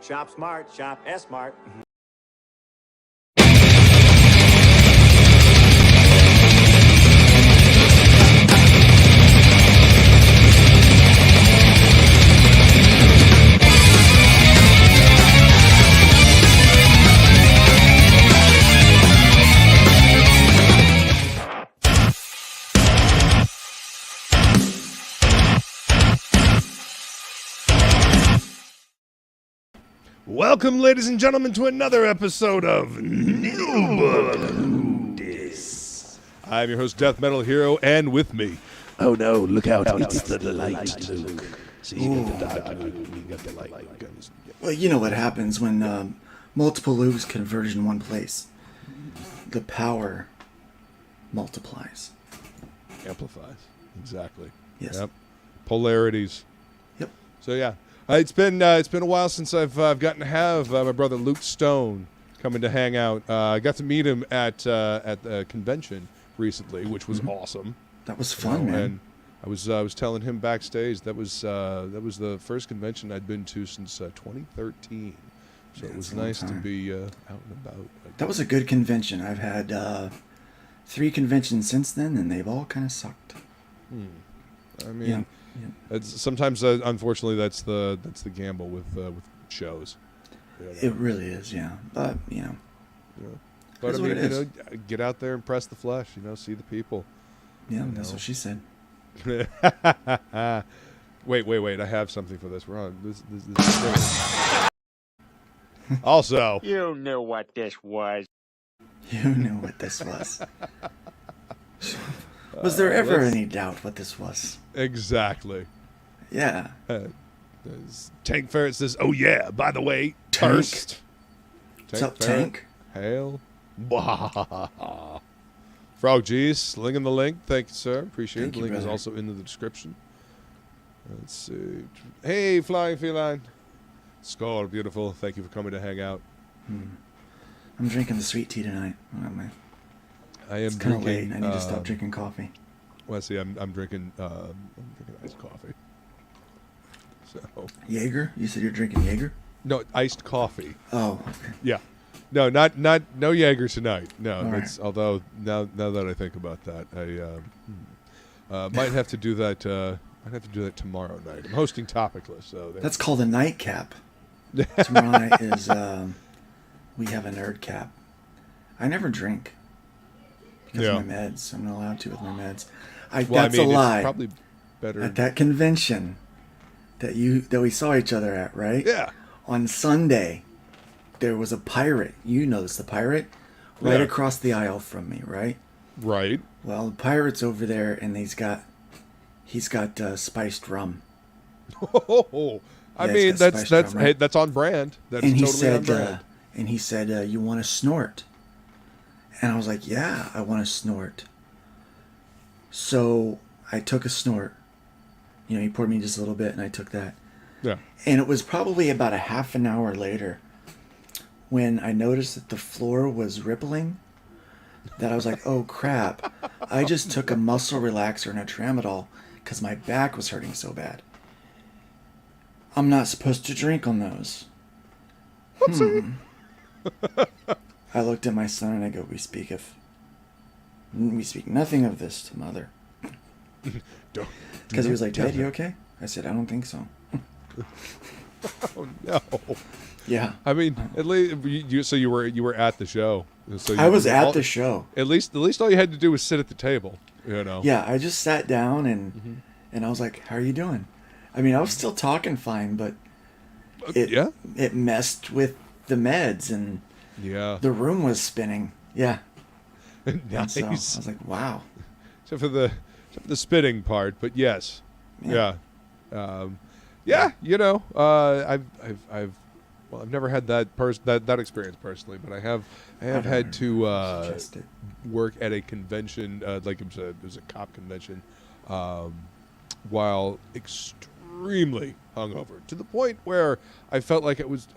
Shop smart, shop S-Mart. Welcome, ladies and gentlemen, to another episode of This. I'm your host, DeathMetalHero, and with me... Oh no, look out, it's the light, Luke. See, you got the dark, you got the light. Well, you know what happens when multiple Lukes converge in one place. The power multiplies. Amplifies. Exactly. Yes. Yep. Polarities. Yep. So, yeah. It's been a while since I've gotten to have my brother Luke Stone coming to hang out. I got to meet him at the convention recently, which was awesome. That was fun, man. And I was telling him backstage that was the first convention I'd been to since 2013. So it was nice to be out and about. That was a good convention. I've had 3 conventions since then, and they've all kind of sucked. I mean, sometimes unfortunately that's the gamble with shows. It really is, yeah. But But I what mean, it is. get out there and press the flesh. See the people. Yeah, that's what she said. Wait! I have something for this. We're on this. Also, You knew what this was. You knew what this was. Was there ever any doubt what this was? Exactly. Yeah. Tank Ferret says, "Oh yeah, by the way, Tank. Turst." What's up, Tank? Hail. Frog G's slinging the link. Thank you, sir. Appreciate it. The link is also in the description. Let's see. Hey, Flying Feline. Skull, beautiful. Thank you for coming to hang out. I'm drinking the sweet tea tonight. Oh, man. It's kind of late. I need to stop drinking coffee. Well, see, I'm drinking iced coffee. So Jaeger? You said you're drinking Jaeger? no iced coffee. Oh, okay. Yeah, no no Jaeger tonight. No, All it's although now that I think about that, I might have to do that. I'd have to do that tomorrow night. I'm hosting Topicless, so That's called a nightcap. Tomorrow night is we have a nerd cap. I never drink because of my meds. I'm not allowed to with my meds. That's a lie. It's probably better at that convention that we saw each other at, right? Yeah. On Sunday, there was a pirate. You noticed the pirate right across the aisle from me, right? Right. Well, the pirate's over there, and he's got spiced rum. I mean, that's on brand. That's and totally on brand. And he said, "You want to snort?" And I was like, "Yeah, I want to snort." So I took a snort. He poured me just a little bit, and I took that. Yeah. And it was probably about a half an hour later when I noticed that the floor was rippling, that I was like, oh, crap. I just took a muscle relaxer and a tramadol because my back was hurting so bad. I'm not supposed to drink on those. I looked at my son and I go, we speak nothing of this to mother. Because he was like, Dad, you okay? I said, I don't think so. Oh no. Yeah. I mean, at least you were at the show. So I was at the show. At least all you had to do was sit at the table. Yeah, I just sat down and I was like, how are you doing? I mean, I was still talking fine, but it messed with the meds and the room was spinning. Yeah. Nice. So I was like, wow. Except for the spitting part, but yes. Yeah. I've never had that experience personally, but I have had to work at a convention, like it was a cop convention, while extremely hungover, to the point where I felt like I was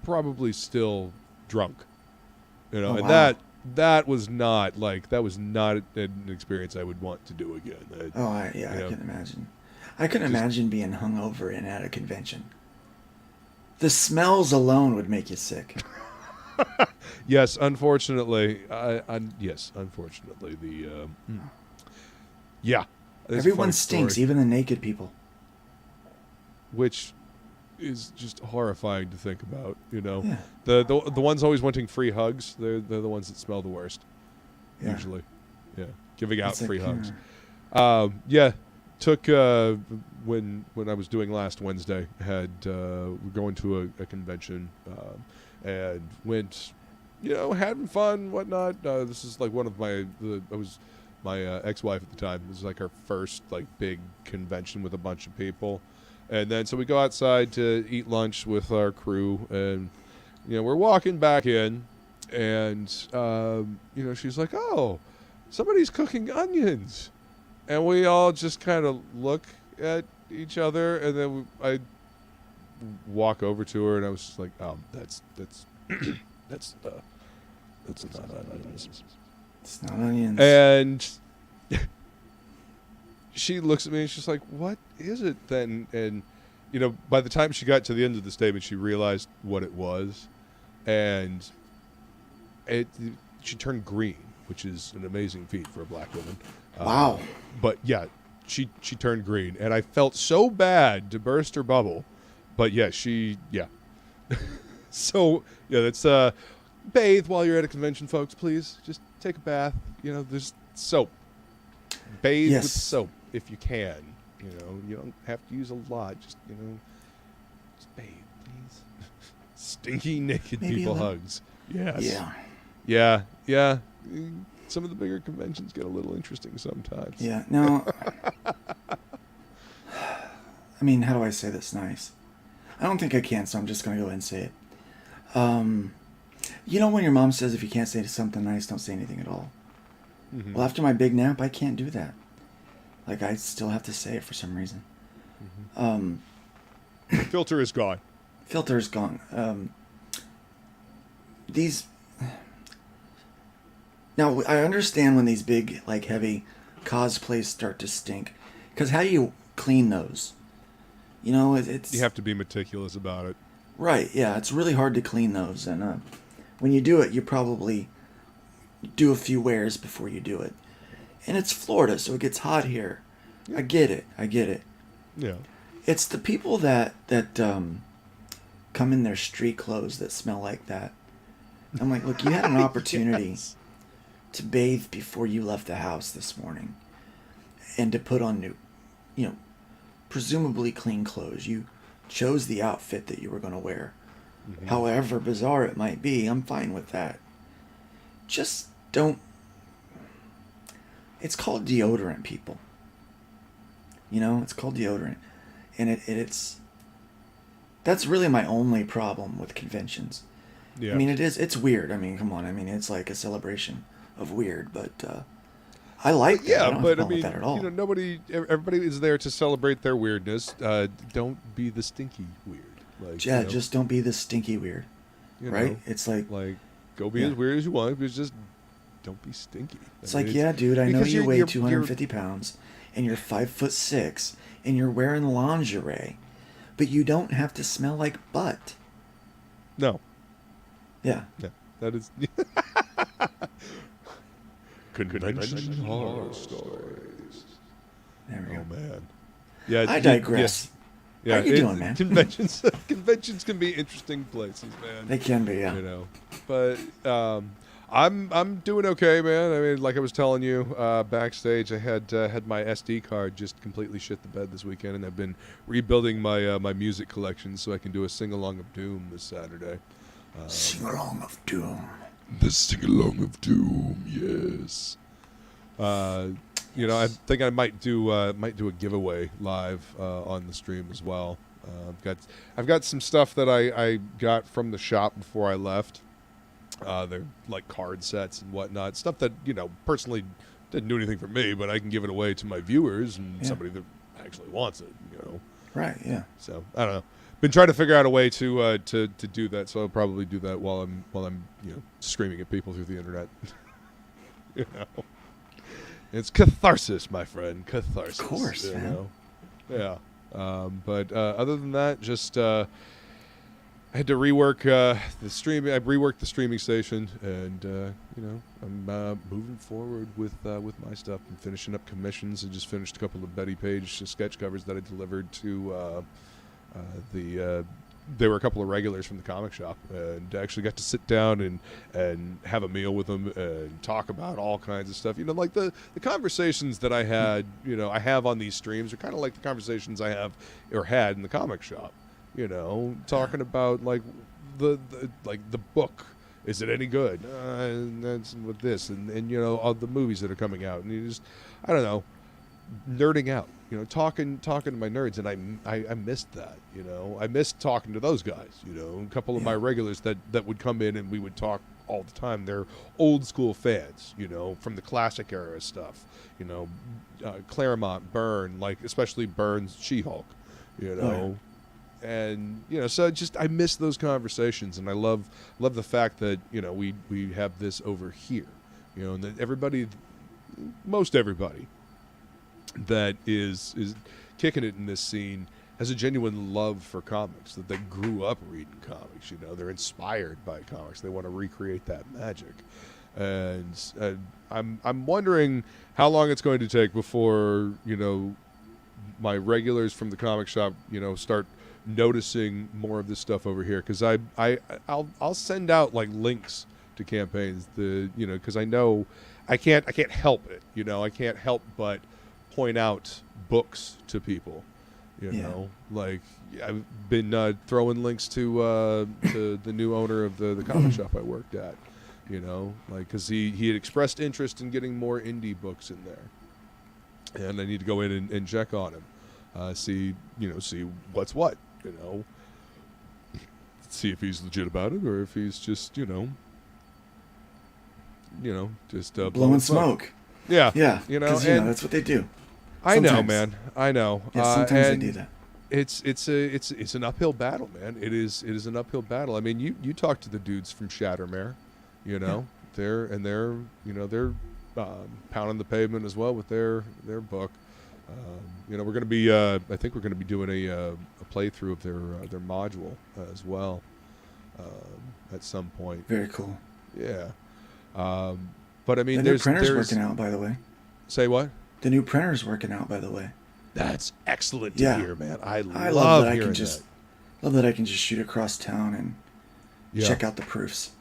probably still drunk, and wow. that was not an experience I would want to do again. I can imagine. I couldn't imagine being hungover and at a convention. The smells alone would make you sick. Yes, unfortunately. Yes, unfortunately. Yeah. It's a Everyone funny stinks, story, even the naked people. which is just horrifying to think about. You know, Yeah. the ones always wanting free hugs. They're the ones that smell the worst. Yeah. Usually, yeah, giving out It's like, free hugs. yeah. Took when I was doing last Wednesday, we're going to a convention, and went, having fun, whatnot. This is like one of my ex-wife at the time. This is like her first like big convention with a bunch of people, and then so we go outside to eat lunch with our crew, and we're walking back in, and she's like, "Oh, somebody's cooking onions." And we all just kind of look at each other, and then I walk over to her, and I was just like, that's that's not onions. It's not onions. And she looks at me, and she's like, what is it then? And, by the time she got to the end of the statement, she realized what it was. And she turned green, which is an amazing feat for a black woman. Wow. But yeah, she turned green, and I felt so bad to burst her bubble. But yeah, So yeah, that's bathe while you're at a convention, folks. Please just take a bath. There's soap. Bathe with soap if you can. You don't have to use a lot. Just just bathe, please. Stinky naked people hugs. Yes. Yeah. Some of the bigger conventions get a little interesting sometimes. Yeah. No. I mean, how do I say this nice? I don't think I can, so I'm just going to go ahead and say it. When your mom says if you can't say something nice, don't say anything at all. Mm-hmm. Well, after my big nap, I can't do that. Like, I still have to say it for some reason. Mm-hmm. Filter is gone. Filter is gone. Now, I understand when these big, like, heavy cosplays start to stink. Because how do you clean those? It's... You have to be meticulous about it. Right, yeah. It's really hard to clean those. And when you do it, you probably do a few wears before you do it. And it's Florida, so it gets hot here. I get it. Yeah. It's the people that come in their street clothes that smell like that. I'm like, look, you had an opportunity to bathe before you left the house this morning and to put on new, presumably clean clothes. You chose the outfit that you were going to wear. Mm-hmm. However bizarre it might be, I'm fine with that. Just don't... It's called deodorant, people. It's called deodorant. And it's... That's really my only problem with conventions. Yeah. I mean, it's weird. I mean, come on. I mean, it's like a celebration of weird, but I like that. Yeah, I don't but have a problem with that at all. Everybody is there to celebrate their weirdness. Don't be the stinky weird. Just don't be the stinky weird. Right? It's like go be as weird as you want, but just don't be stinky. It's dude, I know you weigh 250 pounds and you're 5'6" and you're wearing lingerie, but you don't have to smell like butt. No. Yeah. That is... Convention horror stories. There we go. Oh, man. Yeah, I digress. Yeah, how you doing, man? Conventions can be interesting places, man. They can be, yeah. But I'm doing okay, man. I mean, like I was telling you backstage, I had my SD card just completely shit the bed this weekend, and I've been rebuilding my my music collection so I can do a sing-along of Doom this Saturday. Sing-along of Doom. The sing-along of Doom, yes. I think I might do a giveaway live on the stream as well. I've got some stuff that I got from the shop before I left. They're like card sets and whatnot, stuff that personally didn't do anything for me, but I can give it away to my viewers and somebody that actually wants it. Right. Yeah. So I don't know. Been trying to figure out a way to do that, so I'll probably do that while I'm screaming at people through the internet. It's catharsis, my friend. Catharsis. Of course, man. Yeah. But other than that, just I had to rework the stream. I reworked the streaming station, and I'm moving forward with my stuff. I'm finishing up commissions. I just finished a couple of Betty Page sketch covers that I delivered to There were a couple of regulars from the comic shop, and actually got to sit down and have a meal with them and talk about all kinds of stuff. Like the conversations that I had, I have on these streams are kind of like the conversations I have or had in the comic shop. Talking about like the book. Is it any good? And that's with this, and all the movies that are coming out, and you just, I don't know, nerding out. Talking to my nerds, and I missed that. I missed talking to those guys. A couple of my regulars that would come in and we would talk all the time. They're old school fans. From the classic era stuff. Claremont, Byrne, like especially Byrne's She-Hulk. And so I miss those conversations, and I love the fact that we have this over here, and that most everybody that is kicking it in this scene has a genuine love for comics, that they grew up reading comics. They're inspired by comics. They want to recreate that magic, and I'm wondering how long it's going to take before my regulars from the comic shop start noticing more of this stuff over here, because I'll send out like links to campaigns, because I know I can't help it. I can't help but point out books to people. Like I've been throwing links to the new owner of the comic shop I worked at. Like because he had expressed interest in getting more indie books in there, and I need to go in and check on him, see what's what. See if he's legit about it, or if he's just just blowing smoke. Yeah, yeah. That's what they do. I know, man. I know. Yeah, sometimes they do that. It's an uphill battle, man. It is an uphill battle. I mean, you talk to the dudes from Shattermare, they're pounding the pavement as well with their book. We're going to be I think we're going to be doing a playthrough of their module as well at some point. Very cool. Yeah. But I mean, the new printer's working out, by the way. Say what? The new printer's working out, by the way. That's excellent to hear, man. I love that hearing that. Love that I can just shoot across town and check out the proofs.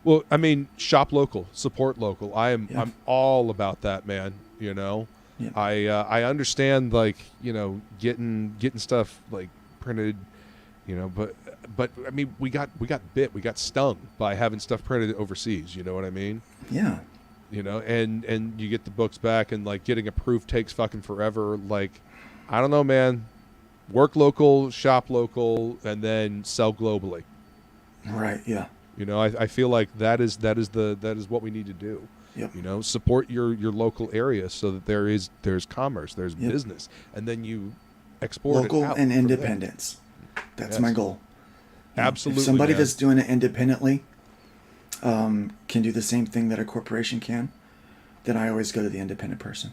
Well, I mean, shop local, support local. I'm all about that, man. Yeah. I understand, like, getting stuff like printed, but I mean, we got stung by having stuff printed overseas. You know what I mean? Yeah. And you get the books back, and like getting a proof takes fucking forever. Like, I don't know, man. Work local, shop local, and then sell globally. Right. Yeah. I feel like that is what we need to do. Yep. Support your local area so that there's commerce, there's business, and then you export local it out and independence. That's my goal. Absolutely. If somebody that's doing it independently can do the same thing that a corporation can, then I always go to the independent person.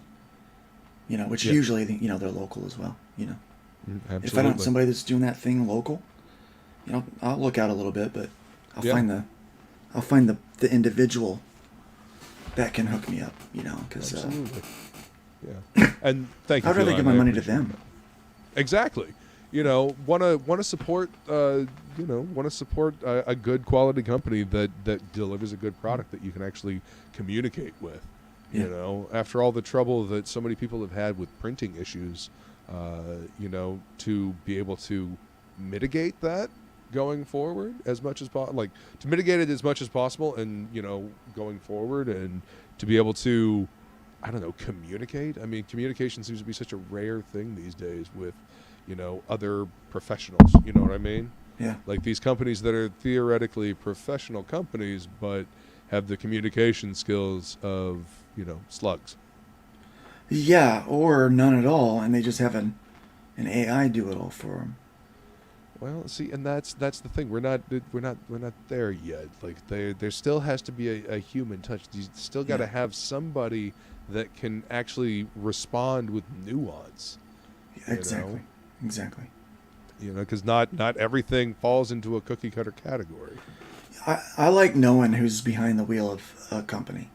Which usually they're local as well. Absolutely. If I don't somebody that's doing that thing local, I'll look out a little bit, but I'll find the individual that can hook me up, because absolutely. Yeah. And thank you. I'd rather give my money to them. Exactly. Want to support a good quality company that delivers a good product that you can actually communicate with. After all the trouble that so many people have had with printing issues, to be able to mitigate that going forward as much as possible, like to mitigate it as much as possible, and going forward, and to be able to, I don't know, communicate. I mean, communication seems to be such a rare thing these days with other professionals. You know what I mean? Yeah. Like these companies that are theoretically professional companies, but have the communication skills of slugs. Yeah, or none at all, and they just have an AI do it all for them. Well, see, and that's the thing. We're not there yet. Like there still has to be a human touch. You still got to have somebody that can actually respond with nuance. Exactly. You know, because not everything falls into a cookie cutter category. I like knowing who's behind the wheel of a company.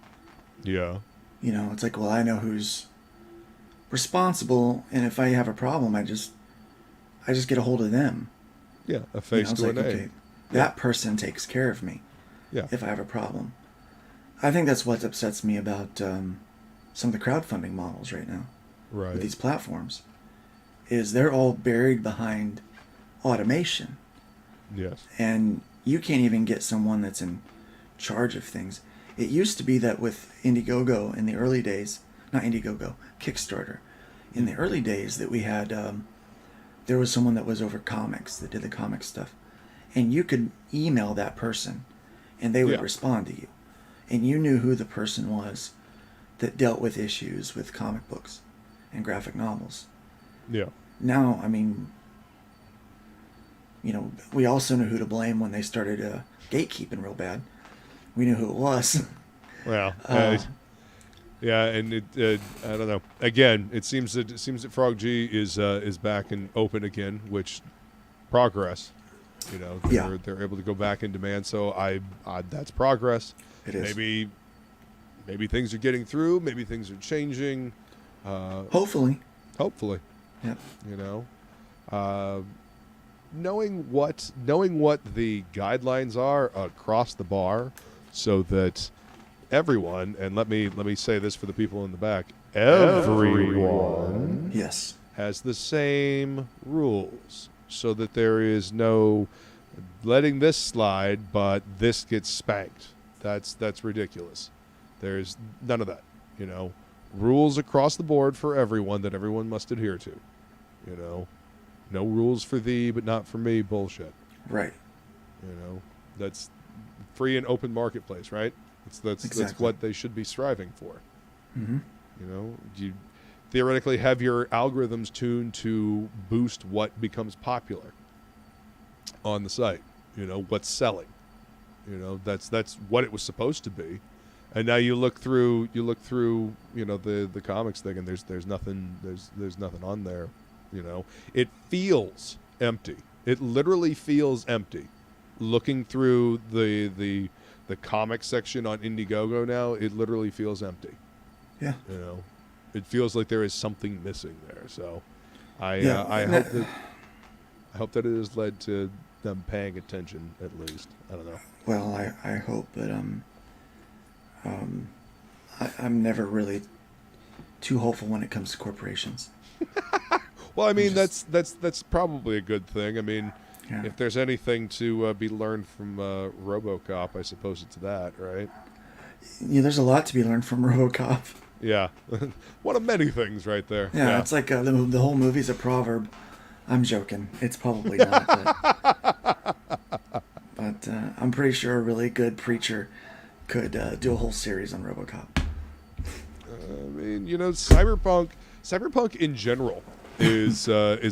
Yeah. You know, it's like, well, I know who's responsible, and if I have a problem, I just get a hold of them. Yeah, a face it's to a like, name. okay, that person takes care of me. Yeah. If I have a problem. I think that's what upsets me about some of the crowdfunding models right now. Right. With these platforms, is they're all buried behind automation. Yes. And you can't even get someone that's in charge of things. It used to be that with Indiegogo in the early days, not Indiegogo, Kickstarter, in the early days that we had, there was someone that was over comics, that did the comic stuff. And you could email that person and they would respond to you. And you knew who the person was that dealt with issues with comic books and graphic novels. Yeah. Now, I mean, you know, we also knew who to blame when they started gatekeeping real bad. We knew who it was. Well, yeah, and it I don't know. Again, it seems that Frog G is back and open again, which progress. You know, they're able to go back in demand. So I that's progress. It is. Maybe things are getting through. Maybe things are changing. Hopefully. Yep. You know, knowing what the guidelines are across the bar, so that everyone, and let me say this for the people in the back, everyone has the same rules, so that there is no letting this slide, but this gets spanked. That's ridiculous. There's none of that. You know, rules across the board for everyone that everyone must adhere to. You know, no rules for thee, but not for me bullshit. Right. You know, that's free and open marketplace, right? That's what they should be striving for. Mm-hmm. You know, you theoretically have your algorithms tuned to boost what becomes popular on the site. You know, what's selling. You know, that's what it was supposed to be. And now you look through, you know, the comics thing, and there's nothing on there. You know, it feels empty. It literally feels empty. Looking through the comic section on Indiegogo now, it literally feels empty. Yeah. You know, it feels like there is something missing there. So, I hope that it has led to them paying attention at least. I don't know. Well, I hope, but I'm never really too hopeful when it comes to corporations. Well, I mean, that's probably a good thing. I mean, if there's anything to be learned from RoboCop, I suppose it's that, right? Yeah, there's a lot to be learned from RoboCop. Yeah, one of many things right there. Yeah, it's like the whole movie's a proverb. I'm joking. It's probably not. But I'm pretty sure a really good preacher could do a whole series on RoboCop. I mean, you know, cyberpunk in general is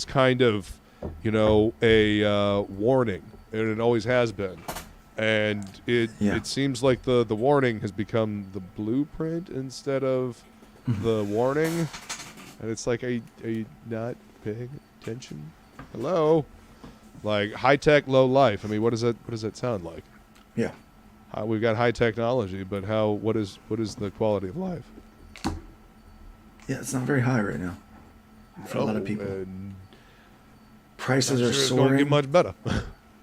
kind of, you know, a warning, and it always has been. And it seems like the warning has become the blueprint instead of the warning. And it's like, are you not paying attention? Hello? Like, high tech, low life. I mean, what does that sound like? Yeah. We've got high technology, but what is the quality of life? Yeah, it's not very high right now for a lot of people. Prices are soaring. It's going to get much better.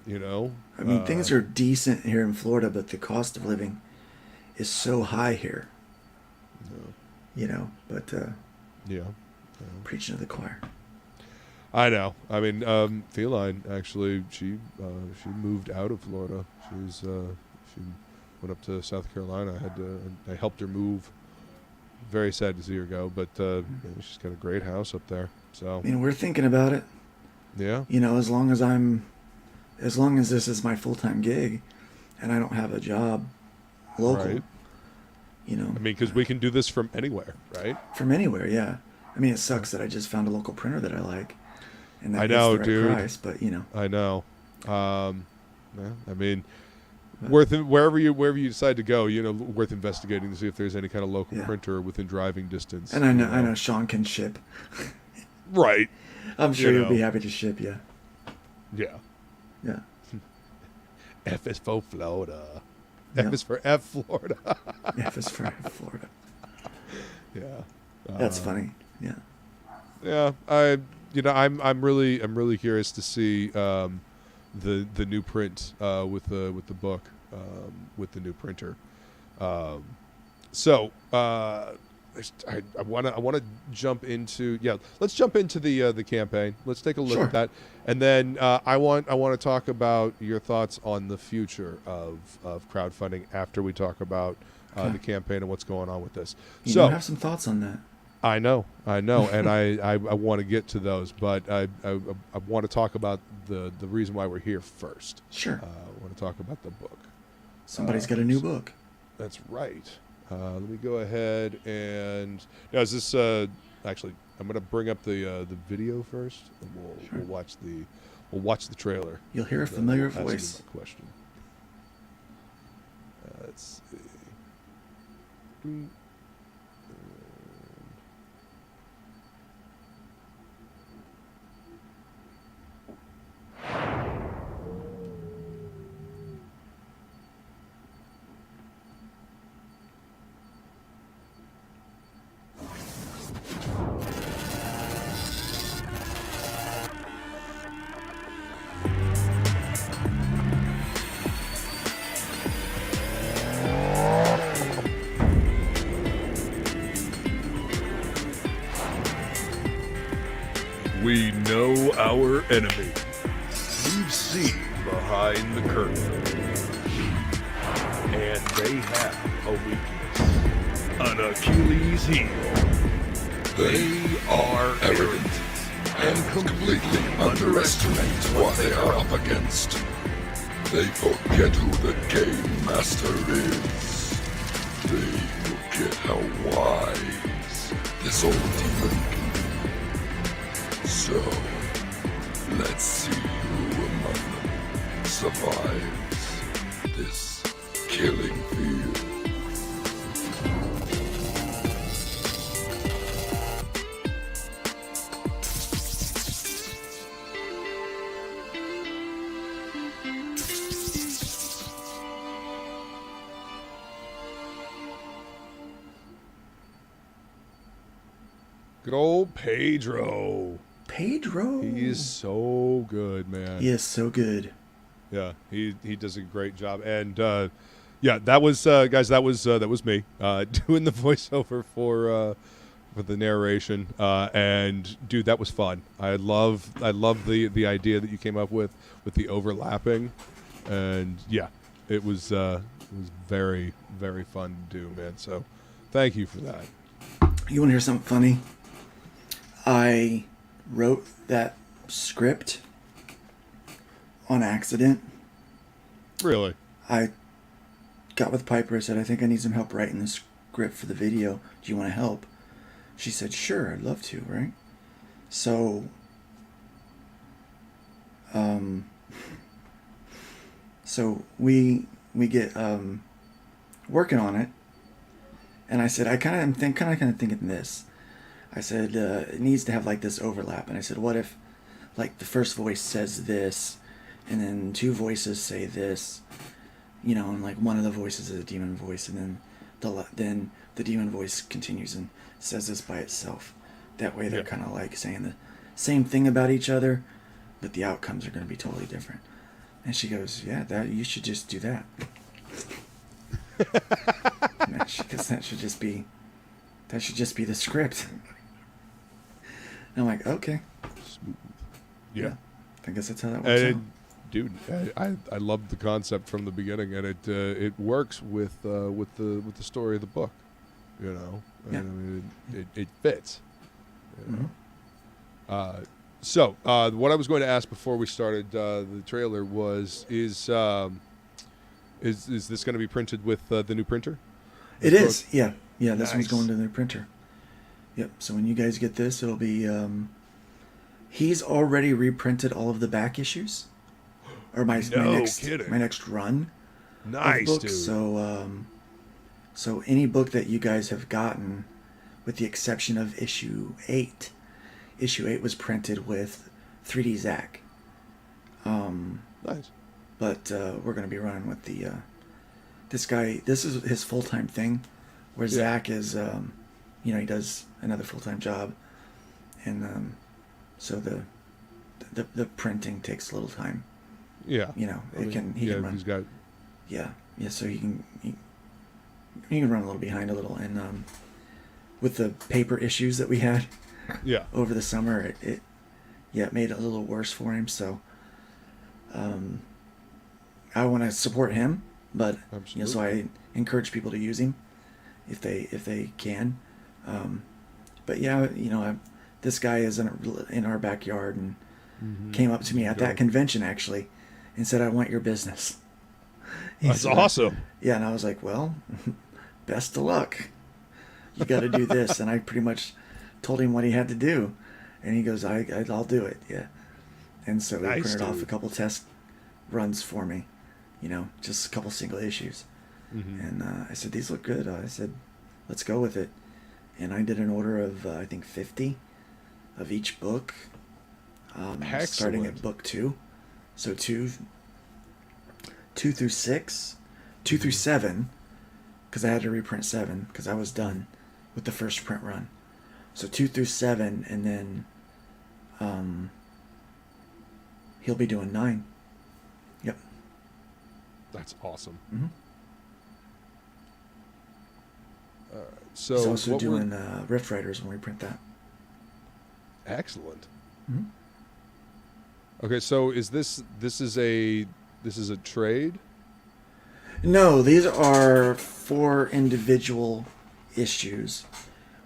You know? I mean, things are decent here in Florida, but the cost of living is so high here. No. You know, but preaching to the choir. I know. I mean, Feline actually, she moved out of Florida. She went up to South Carolina. I helped her move. Very sad to see her go, but she's got a great house up there. So I mean, we're thinking about it. Yeah. You know, as long as this is my full-time gig, and I don't have a job local. Right. You know. I mean, because we can do this from anywhere, right? From anywhere, yeah. I mean, it sucks that I just found a local printer that I like, and that I know, the right dude. price, but you know. I know. Yeah, I mean, wherever you decide to go, you know, worth investigating to see if there's any kind of local printer within driving distance. And I know Sean can ship. Right. I'm sure you'll be happy to ship, yeah. Yeah. Yeah. F is for Florida. Yep. F is for F Florida. F is for Florida. Yeah. That's funny. Yeah. Yeah. I'm really curious to see the new print with the book with the new printer. I want to jump into let's jump into the campaign. Let's take a look Sure. at that, and then I want to talk about your thoughts on the future of crowdfunding after we talk about the campaign and what's going on with this. You do have some thoughts on that. I know, and I want to get to those, but I want to talk about the reason why we're here first. Sure. I want to talk about the book. Somebody's got a new book. That's right. Let me go ahead and now is this actually I'm going to bring up the video first, and we'll watch the trailer. You'll hear a familiar Answer voice. my question. Let's see. We know our enemy. We've seen behind the curtain. And they have a weakness. An Achilles heel. They are arrogant and completely underestimate what they are up against. They forget who the game master is. They forget how wise this old demon can be. So, let's see who among them survives this killing field. Good old Pedro. Pedro. He is so good, man. He is so good. Yeah, he does a great job, and that was guys, that was me doing the voiceover for the narration, and dude, that was fun. I love the idea that you came up with the overlapping, and yeah, it was very, very fun to do, man. So, thank you for that. You want to hear something funny? I wrote that script on accident. Really? I got with Piper, said, I think I need some help writing the script for the video. Do you want to help? She said, sure, I'd love to, right? So, we get working on it, and I said, I kind of thinking this. I said, it needs to have like this overlap. And I said, what if like the first voice says this and then two voices say this, you know, and like one of the voices is a demon voice, and then the demon voice continues and says this by itself. That way they're kind of like saying the same thing about each other, but the outcomes are going to be totally different. And she goes, yeah, you should just do that. Because that should just be the script. And I'm like, okay. Yeah. I guess that's how that works out. Dude, I loved the concept from the beginning, and it works with the story of the book, you know. Yeah. I mean, it fits. You know? Mm-hmm. So what I was going to ask before we started the trailer was, is this going to be printed with the new printer? It is, yeah. Yeah, this Nice. one's going to the printer. Yep, so when you guys get this, it'll be... he's already reprinted all of the back issues. Or my next run. Nice, of books. dude. So any book that you guys have gotten, with the exception of issue 8, issue 8 was printed with 3D Zach. Nice. But we're going to be running with the this guy. This is his full-time thing, where Zach is, he does another full-time job, and so the printing takes a little time. Yeah. He can run. He's got. Yeah. So he can run a little behind a little, and with the paper issues that we had over the summer, it made it a little worse for him. So I want to support him, but so I encourage people to use him if they can. But this guy is in our backyard and came up to me at that convention actually and said, "I want your business." That's awesome. Yeah, and I was like, "Well, best of luck. You got to do this." And I pretty much told him what he had to do, and he goes, "I'll do it." Yeah, and so he printed off a couple test runs for me, just a couple single issues, and I said, "These look good." I said, "Let's go with it," and I did an order of I think 50 of each book, starting at book 2, so 2 through 6, 2 through 7, because I had to reprint 7 because I was done with the first print run. So 2 through 7, and then he'll be doing 9. Yep. That's awesome. Mm-hmm. So he's also doing Rift Riders when we print that. Excellent. Mm-hmm. Okay, so is this is a trade? No, these are 4 individual issues.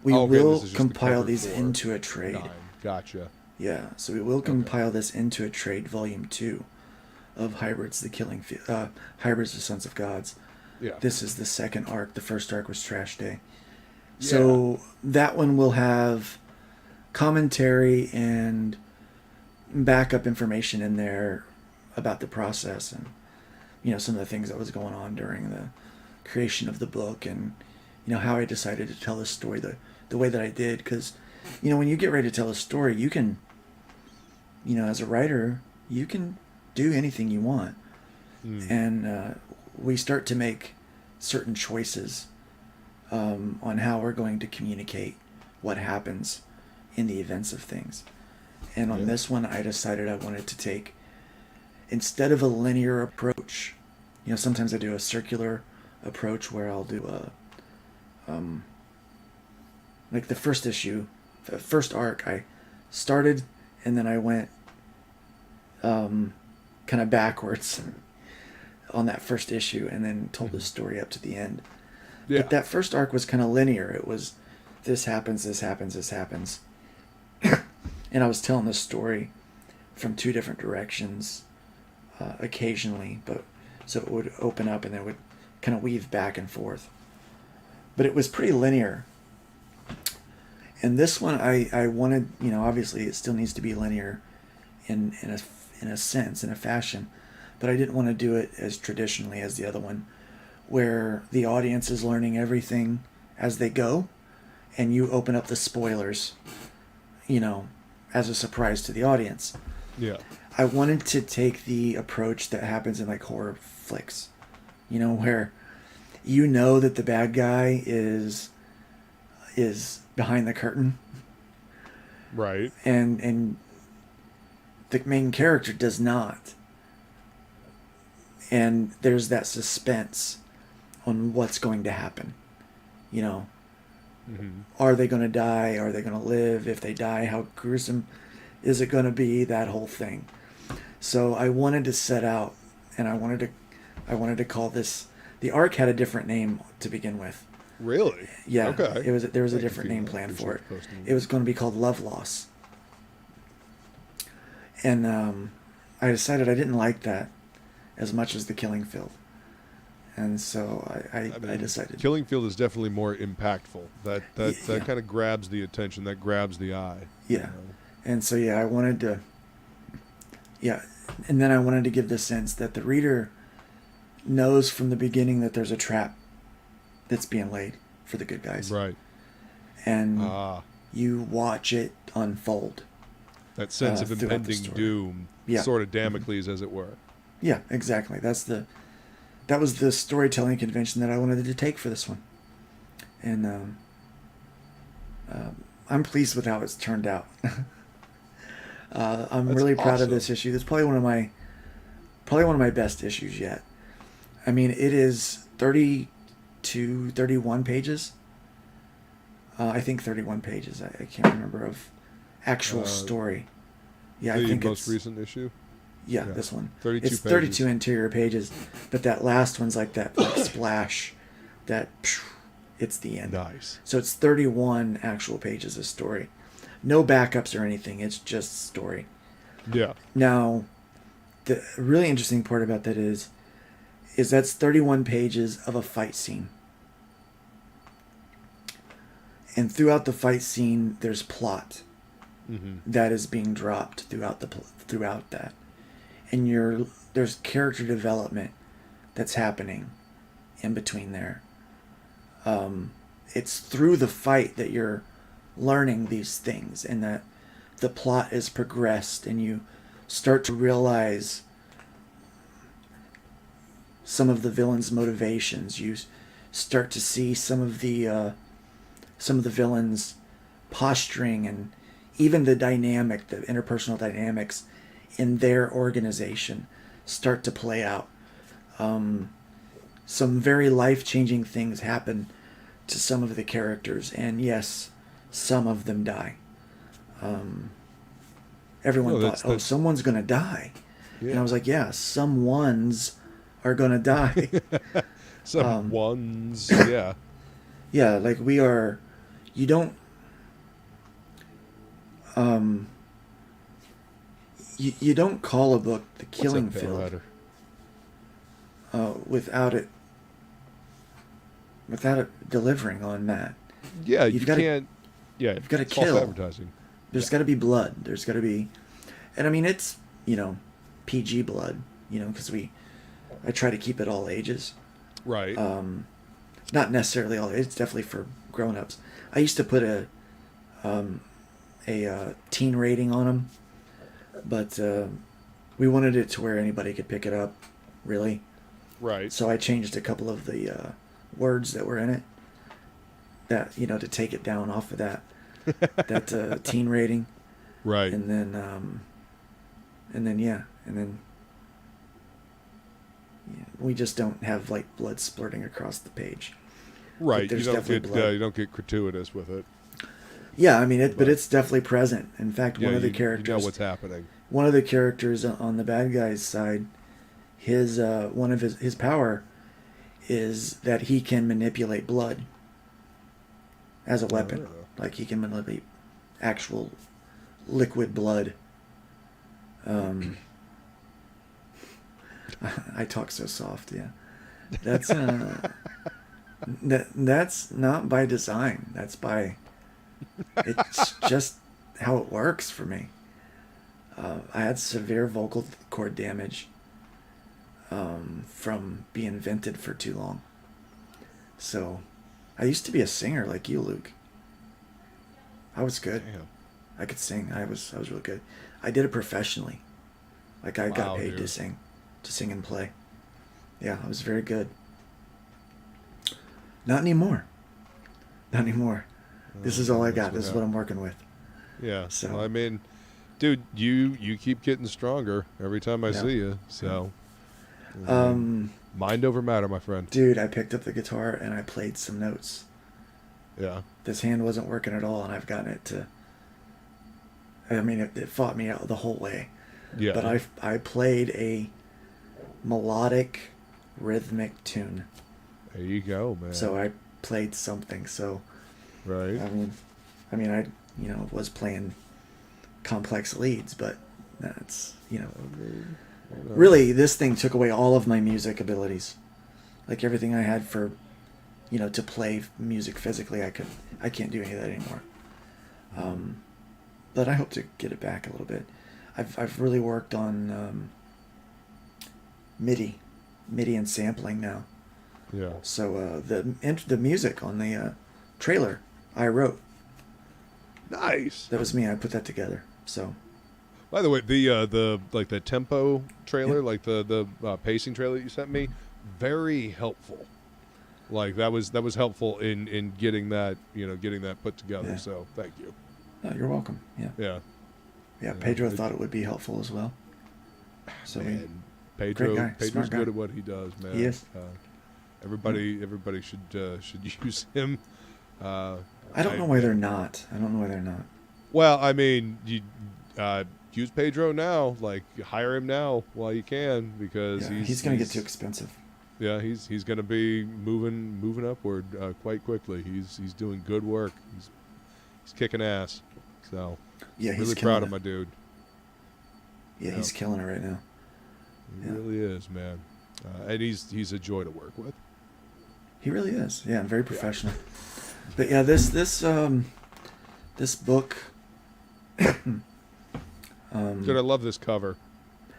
We will compile these into a trade. 9. Gotcha. Yeah, so we will compile this into a trade, volume 2 of Hybrids, the Hybrids, the Sons of Gods. Yeah. This is the second arc. The first arc was Trash Day. So that one will have commentary and backup information in there about the process and some of the things that was going on during the creation of the book, and how I decided to tell the story the way that I did, because when you get ready to tell a story, you can as a writer you can do anything you want, and we start to make certain choices on how we're going to communicate what happens in the events of things. And on this one, I decided I wanted to take, instead of a linear approach, sometimes I do a circular approach where I'll do like the first issue, the first arc, I started and then I went kind of backwards on that first issue and then told the story up to the end. Yeah. But that first arc was kind of linear. It was, this happens, this happens, this happens. And I was telling the story from 2 different directions occasionally, but so it would open up and then it would kind of weave back and forth. But it was pretty linear. And this one, I wanted, obviously it still needs to be linear in a sense, in a fashion, but I didn't want to do it as traditionally as the other one, where the audience is learning everything as they go, and you open up the spoilers, as a surprise to the audience. Yeah. I wanted to take the approach that happens in like horror flicks, where that the bad guy is behind the curtain. Right. And the main character does not. And there's that suspense on what's going to happen. Are they going to die? Are they going to live? If they die, how gruesome is it going to be? That whole thing. So I wanted to set out, and I wanted to call this. The arc had a different name to begin with. Really? Yeah. Okay. There was a different name planned for it. It was going to be called Love Loss. And I decided I didn't like that as much as the Killing Field. And so I decided. Killing Field is definitely more impactful. That kind of grabs the attention. That grabs the eye. Yeah. And so I wanted to. Yeah, and then I wanted to give the sense that the reader knows from the beginning that there's a trap that's being laid for the good guys. Right. And you watch it unfold. That sense of impending doom Yeah. sort of Damocles, as it were. Yeah, exactly. That was the storytelling convention that I wanted to take for this one. And I'm pleased with how it's turned out. I'm That's really proud of awesome. this issue. It's probably one of my best issues yet. I mean, it is 31 pages. I think 31 pages. I can't remember of actual story. Yeah, The I think most it's recent issue. yeah, this one. 32 It's pages. 32 interior pages, but that last one's like that like splash, that it's the end. Nice. So it's 31 actual pages of story. No backups or anything. It's just story. Yeah. Now, the really interesting part about that is that's 31 pages of a fight scene. And throughout the fight scene, there's plot that is being dropped throughout that. And there's character development that's happening in between there. It's through the fight that you're learning these things, and that the plot is progressed, and you start to realize some of the villain's motivations. You start to see some of the villains' posturing, and even the interpersonal dynamics in their organization start to play out. Some very life-changing things happen to some of the characters, and yes, some of them die. Everyone thought, someone's going to die. Yeah. And I was like, yeah, some ones are going to die. Some ones. Yeah. Yeah, like you don't, you don't call a book The Killing Field without it delivering on that. Yeah, You've you gotta- can't. Yeah, you've gotta it's false kill. advertising. There's got to be blood. There's got to be, and I mean, it's, PG blood, because I try to keep it all ages. Right. Not necessarily all. It's definitely for grown-ups. I used to put a teen rating on them, but we wanted it to where anybody could pick it up, really. Right. So I changed a couple of the words that were in it, that to take it down off of that teen rating. Right. And then we just don't have like blood splurting across the page. Right. But there's You don't definitely get blood. you don't get gratuitous with it. Yeah, I mean but it's definitely present. In fact, Yeah, one of the you characters, know what's happening. one of the characters on the bad guy's side, his one of his power is that he can manipulate blood as a weapon. Oh. Like he can manipulate actual liquid blood. I talk so soft, yeah. That's that's not by design. It's just how it works for me. I had severe vocal cord damage from being vented for too long. So I used to be a singer like you, Luke. I was good. Damn. I could sing. I was really good. I did it professionally. Like I got Wow, paid dude. to sing and play. Yeah, I was very good. Not anymore. Not anymore. This is all I got. This is what I'm working with. Yeah. So- Well, I mean, dude, you keep getting stronger every time I Yeah. see you. So, mind over matter, my friend. Dude, I picked up the guitar and I played some notes. Yeah. This hand wasn't working at all, and I've gotten it to. I mean, it fought me out the whole way. Yeah. But I played a melodic, rhythmic tune. There you go, man. So I played something. So right. I mean, I was playing complex leads, but that's really this thing took away all of my music abilities, like everything I had for, to play music physically. I can't do any of that anymore. But I hope to get it back a little bit. I've really worked on MIDI and sampling now. Yeah. So the music on the trailer I wrote. Nice. That was me. I put that together. So By the way, the like the tempo trailer, like the pacing trailer that you sent me, very helpful. Like that was helpful in getting that put together. Yeah. So thank you. Oh, you're welcome. Yeah. Yeah. Yeah. Pedro thought it would be helpful as well. So Man, great Pedro's guy, smart guy. good at what he does, man. He is. Everybody should use him. I don't know why they're not. Well, I mean, you use Pedro now. Like, hire him now while you can, because Yeah, he's going to get too expensive. Yeah, he's going to be moving upward quite quickly. He's doing good work. He's kicking ass. So Yeah, he's really killing proud of it. my dude. Yeah, he's killing it right now. He really is, man. And he's a joy to work with. He really is. Yeah, and very professional. But yeah, this book. Dude, I love this cover.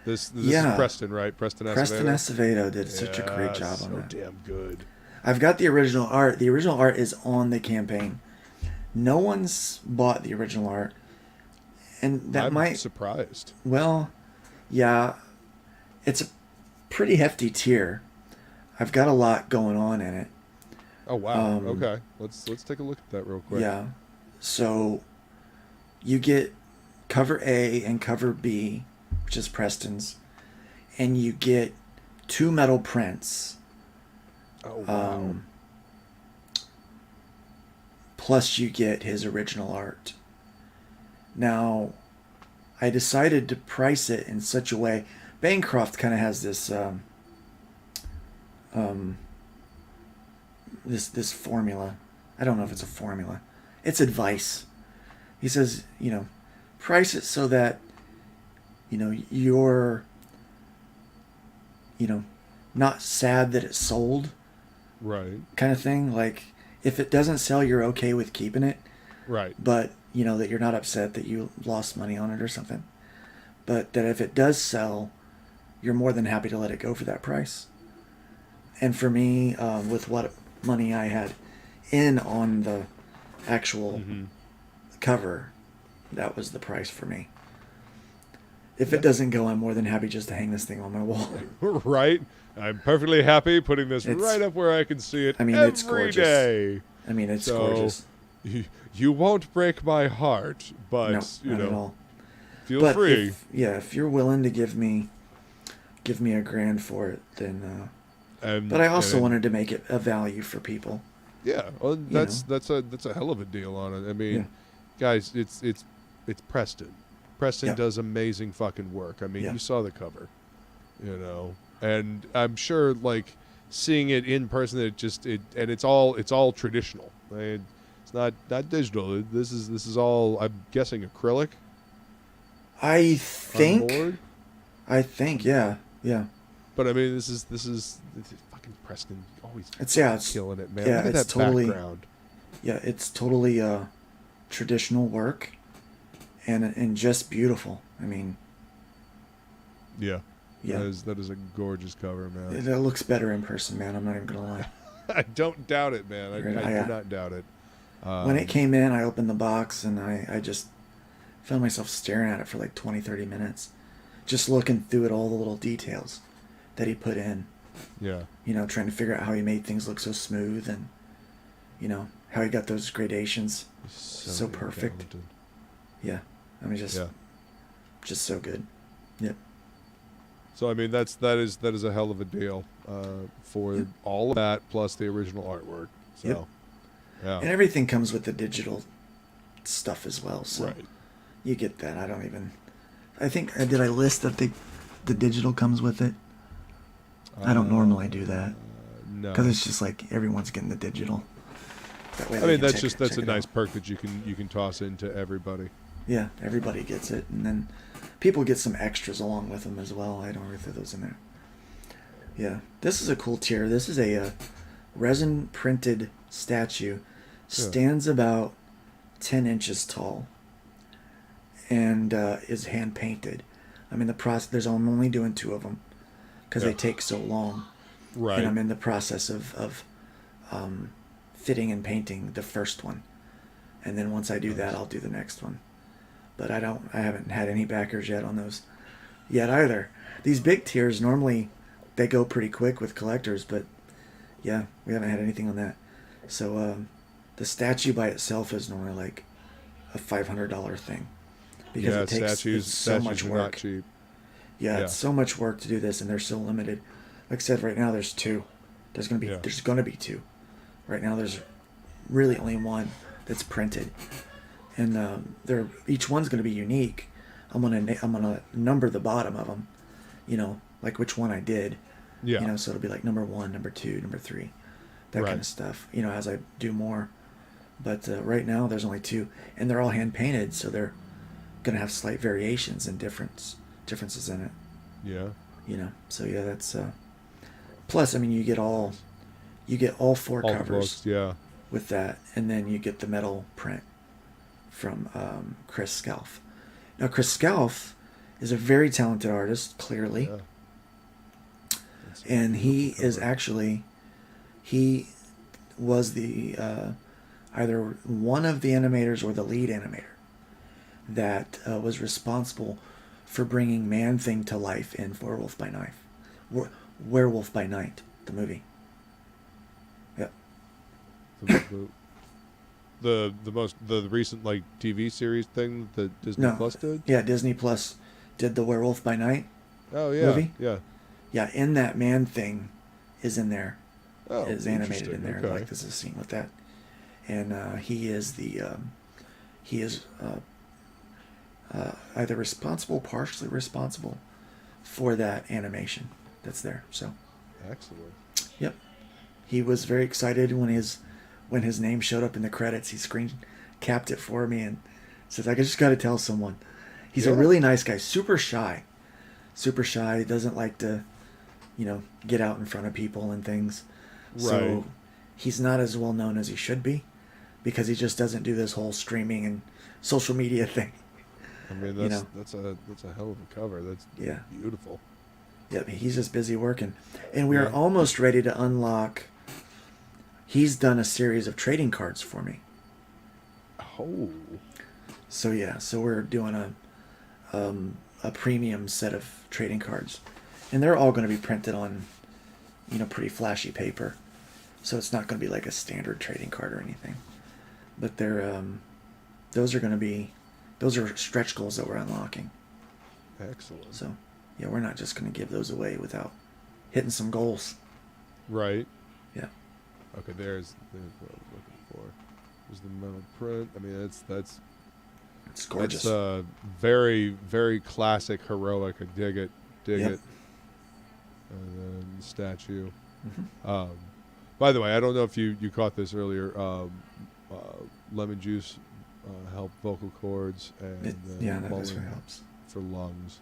This Yeah. is Preston, right? Preston Acevedo did such a great job on so that. damn good. I've got the original art. The original art is on the campaign. No one's bought the original art, and that I'm might. surprised. Well, yeah, it's a pretty hefty tier. I've got a lot going on in it. Oh wow. Okay, let's take a look at that real quick. Yeah, so you get cover A and cover B, which is Preston's, and you get 2 metal prints. Oh wow. Plus you get his original art. Now, I decided to price it in such a way. Bancroft kind of has this this formula. I don't know if it's a formula. It's advice. He says, price it so that you're not sad that it sold, Right. kind of thing. Like, if it doesn't sell, you're okay with keeping it, Right. but that you're not upset that you lost money on it or something. But that if it does sell, you're more than happy to let it go for that price. And for me, with what money I had in on the actual cover, that was the price for me. If it doesn't go, I'm more than happy just to hang this thing on my wall. Right. I'm perfectly happy putting this right up where I can see it. I mean, every it's gorgeous. day. I mean, it's So, gorgeous. You won't break my heart, but No, not at all. feel But free. if you're willing to give me $1,000 for it, then. And, But I also and- wanted to make it a value for people. Yeah, well, that's a hell of a deal on it. I mean, Yeah. guys, it's Preston. Preston Yeah. does amazing fucking work. I mean, Yeah. you saw the cover, and I'm sure like seeing it in person, it's all traditional. It's not digital. This is all, I'm guessing, acrylic. I on think. board. Yeah. But I mean, this is fucking Preston. Always It's killing it, man. yeah, Look at it's that totally- background. Yeah, it's totally traditional work, and just beautiful. I mean, Yeah. yeah, That is a gorgeous cover, man. it looks better in person, man. I'm not even gonna lie. I don't doubt it, man. I Yeah. do not doubt it. When it came in, I opened the box and I just found myself staring at it for like 20-30 minutes, just looking through at all the little details that he put in. Yeah. Trying to figure out how he made things look so smooth, and how he got those gradations so damn perfect. talented. Yeah, I mean, just so good. Yep. So I mean, that is a hell of a deal for all of that plus the original artwork. So, Yep. yeah. And everything comes with the digital stuff as well, so Right. you get that. I think did I list that the digital comes with it? I don't normally do that No. because it's just like everyone's getting the digital. That way I they mean, can that's check a it nice out. perk that you can toss into everybody. Yeah, everybody gets it, and then people get some extras along with them as well. I don't really throw those in there. Yeah, this is a cool tier. This is a resin printed statue. Stands about 10 inches tall, and is hand painted. I mean, I'm only doing 2 of them because they take so long. Right. And I'm in the process of fitting and painting the first one, and then once I do that, I'll do the next one. but I haven't had any backers yet on those yet either. These big tiers normally they go pretty quick with collectors, but yeah, we haven't had anything on that. So the statue by itself is normally like a $500 thing because it takes it's so much work. Not cheap. Yeah, it's so much work to do this, and they're so limited. Like I said, right now there's 2. There's gonna be 2. Right now there's really only 1 that's printed, and they're each one's gonna be unique. I'm gonna number the bottom of them, you know, like which one I did. Yeah. You know, so it'll be like number 1, number 2, number 3, that kind of stuff. You know, as I do more. But right now there's only 2, and they're all hand painted, so they're gonna have slight variations and differences in it. Yeah. You know, so yeah, that's plus I mean you get all 4 all covers books, with that, and then you get the metal print from Chris Scalf. Now Chris Scalf is a very talented artist, clearly. Yeah. And he was the either one of the animators or the lead animator that was responsible for bringing Man-Thing to life in Werewolf by Night, the movie. Yep. The recent like TV series thing that Disney Plus did? Yeah, Disney Plus did the Werewolf by Night. Oh yeah. Movie. Yeah. Yeah, in that Man-Thing is in there. Oh, is animated in there. Okay. Like there's a scene with that, and he is either responsible, partially responsible for that animation that's there. So excellent. Yep, he was very excited when his name showed up in the credits. He screen capped it for me and says, "I just got to tell someone." He's a really nice guy, super shy. Doesn't like to, you know, get out in front of people and things. Right. So he's not as well known as he should be because he just doesn't do this whole streaming and social media thing. I mean, that's a hell of a cover. That's beautiful. Yeah, he's just busy working. And we are almost ready to unlock. He's done a series of trading cards for me. Oh. So we're doing a premium set of trading cards, and they're all going to be printed on, you know, pretty flashy paper, so it's not going to be like a standard trading card or anything, but they're those are stretch goals that we're unlocking. Excellent. So yeah, we're not just going to give those away without hitting some goals. Right. Yeah. Okay, there's what I'm looking for. There's the metal print. I mean, it's gorgeous. It's very, very classic, heroic. I dig it. And then the statue. Mm-hmm. By the way, I don't know if you caught this earlier. Lemon juice help vocal cords, and that really helps for lungs.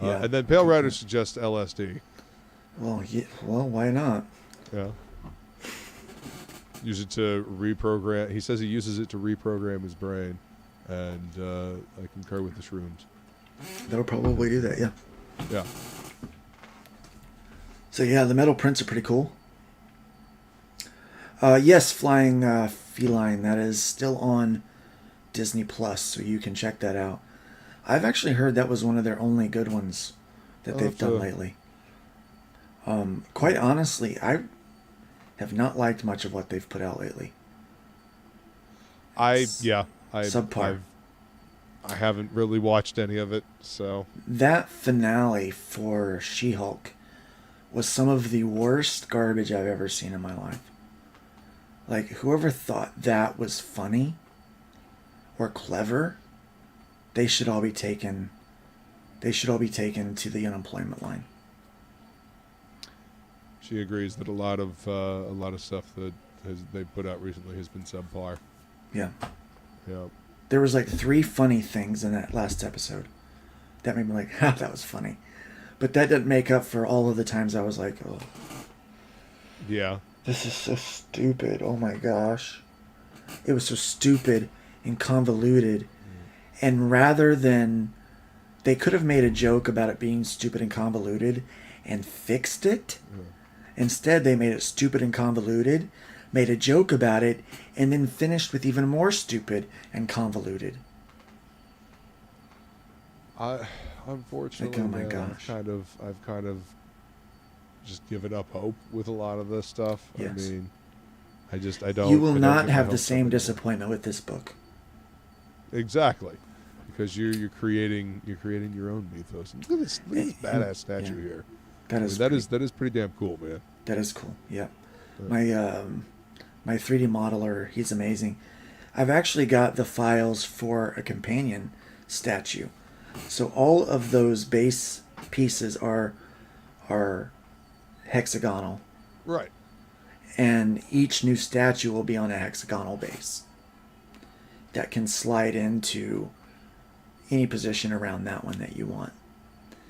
Yeah. And then Pale Rider suggests LSD. Well, why not? Yeah. Use it to reprogram. He says he uses it to reprogram his brain, and I concur with the shrooms. That'll probably do that. Yeah. Yeah. So yeah, the metal prints are pretty cool. Yes, Flying Feline, that is still on Disney Plus, so you can check that out. I've actually heard that was one of their only good ones that they've done lately. Quite honestly, I have not liked much of what they've put out lately. Subpar. I haven't really watched any of it, so that finale for She-Hulk was some of the worst garbage I've ever seen in my life. Like, whoever thought that was funny or clever, they should all be taken to the unemployment line. She agrees that a lot of stuff that they put out recently has been subpar. Yeah. Yeah. There was like 3 funny things in that last episode that made me like, ha, that was funny. But that didn't make up for all of the times I was like, oh. Yeah. This is so stupid. Oh my gosh. It was so stupid and convoluted. And rather than... They could have made a joke about it being stupid and convoluted and fixed it. Instead, they made it stupid and convoluted, made a joke about it, and then finished with even more stupid and convoluted. Unfortunately, oh my man, gosh. I've kind of just given up hope with a lot of this stuff. Yes. I mean, I don't. You will I don't not get my have the hopes up same anymore. disappointment with this book. Exactly, because you're creating your own mythos. And look at this badass statue Yeah. here. That I is mean, pretty, that is pretty damn cool, man. that is cool. Yeah. Yeah. My 3D modeler, he's amazing. I've actually got the files for a companion statue. So all of those base pieces are hexagonal, Right. and each new statue will be on a hexagonal base that can slide into any position around that one that you want.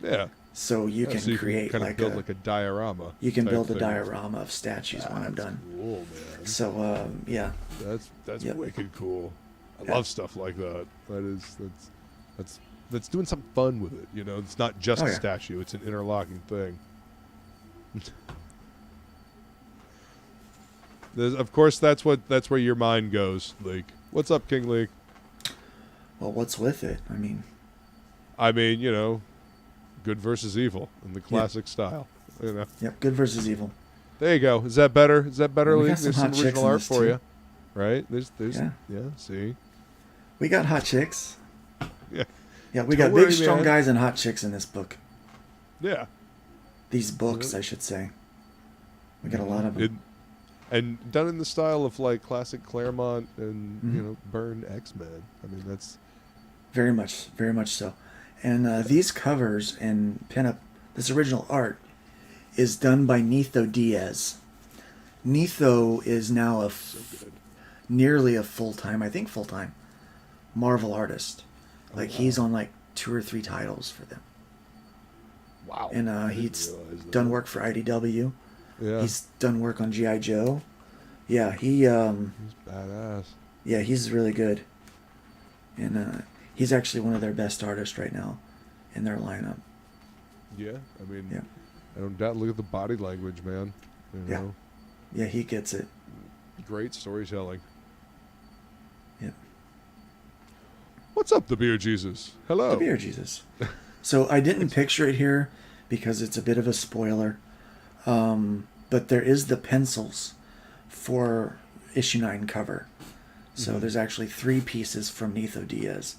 Yeah. So you Yeah, can so you create kind of like build a like a diorama. you can type build a thing. diorama of statues when I'm That's done. cool, man. So yeah, That's Yep. wicked cool. I Yeah. love stuff like that. That's doing something fun with it. You know, it's not just Oh, a yeah. statue; it's an interlocking thing. Of course, that's where your mind goes. Leak. What's up, King Leak? well, what's with it? I mean, you know, good versus evil in the classic style. You know, Yep, good versus evil. there you go. Is that better? Is that better, We Leak? got some There's some hot chicks original in art this, for too. you, right? There's Yeah. See, We got hot chicks. yeah, Yeah, we Don't got big, worry, strong man. guys and hot chicks in this book. yeah. These books, I should say. We got a lot of them. And done in the style of like classic Claremont and Mhm. you know Byrne X-Men. I mean that's Very much so. And these covers and pinup, this original art, is done by Nitho Diaz. Nitho is now nearly a full-time, I think full-time, Marvel artist. Like he's on like 2 or 3 titles for them. wow. And I didn't he's realize that. done work for IDW. Yeah, He's done work on G.I. Joe. Yeah, he's badass. yeah, he's really good. And he's actually one of their best artists right now in their lineup. Yeah, I mean, Yeah. I don't doubt. Look at the body language, man. You Yeah. know, Yeah, he gets it. great storytelling. Yeah. What's up, the Beer Jesus? Hello. The Beer Jesus. So I didn't picture it here because it's a bit of a spoiler. But there is the pencils for issue 9 cover. So there's actually 3 pieces from Nitho Diaz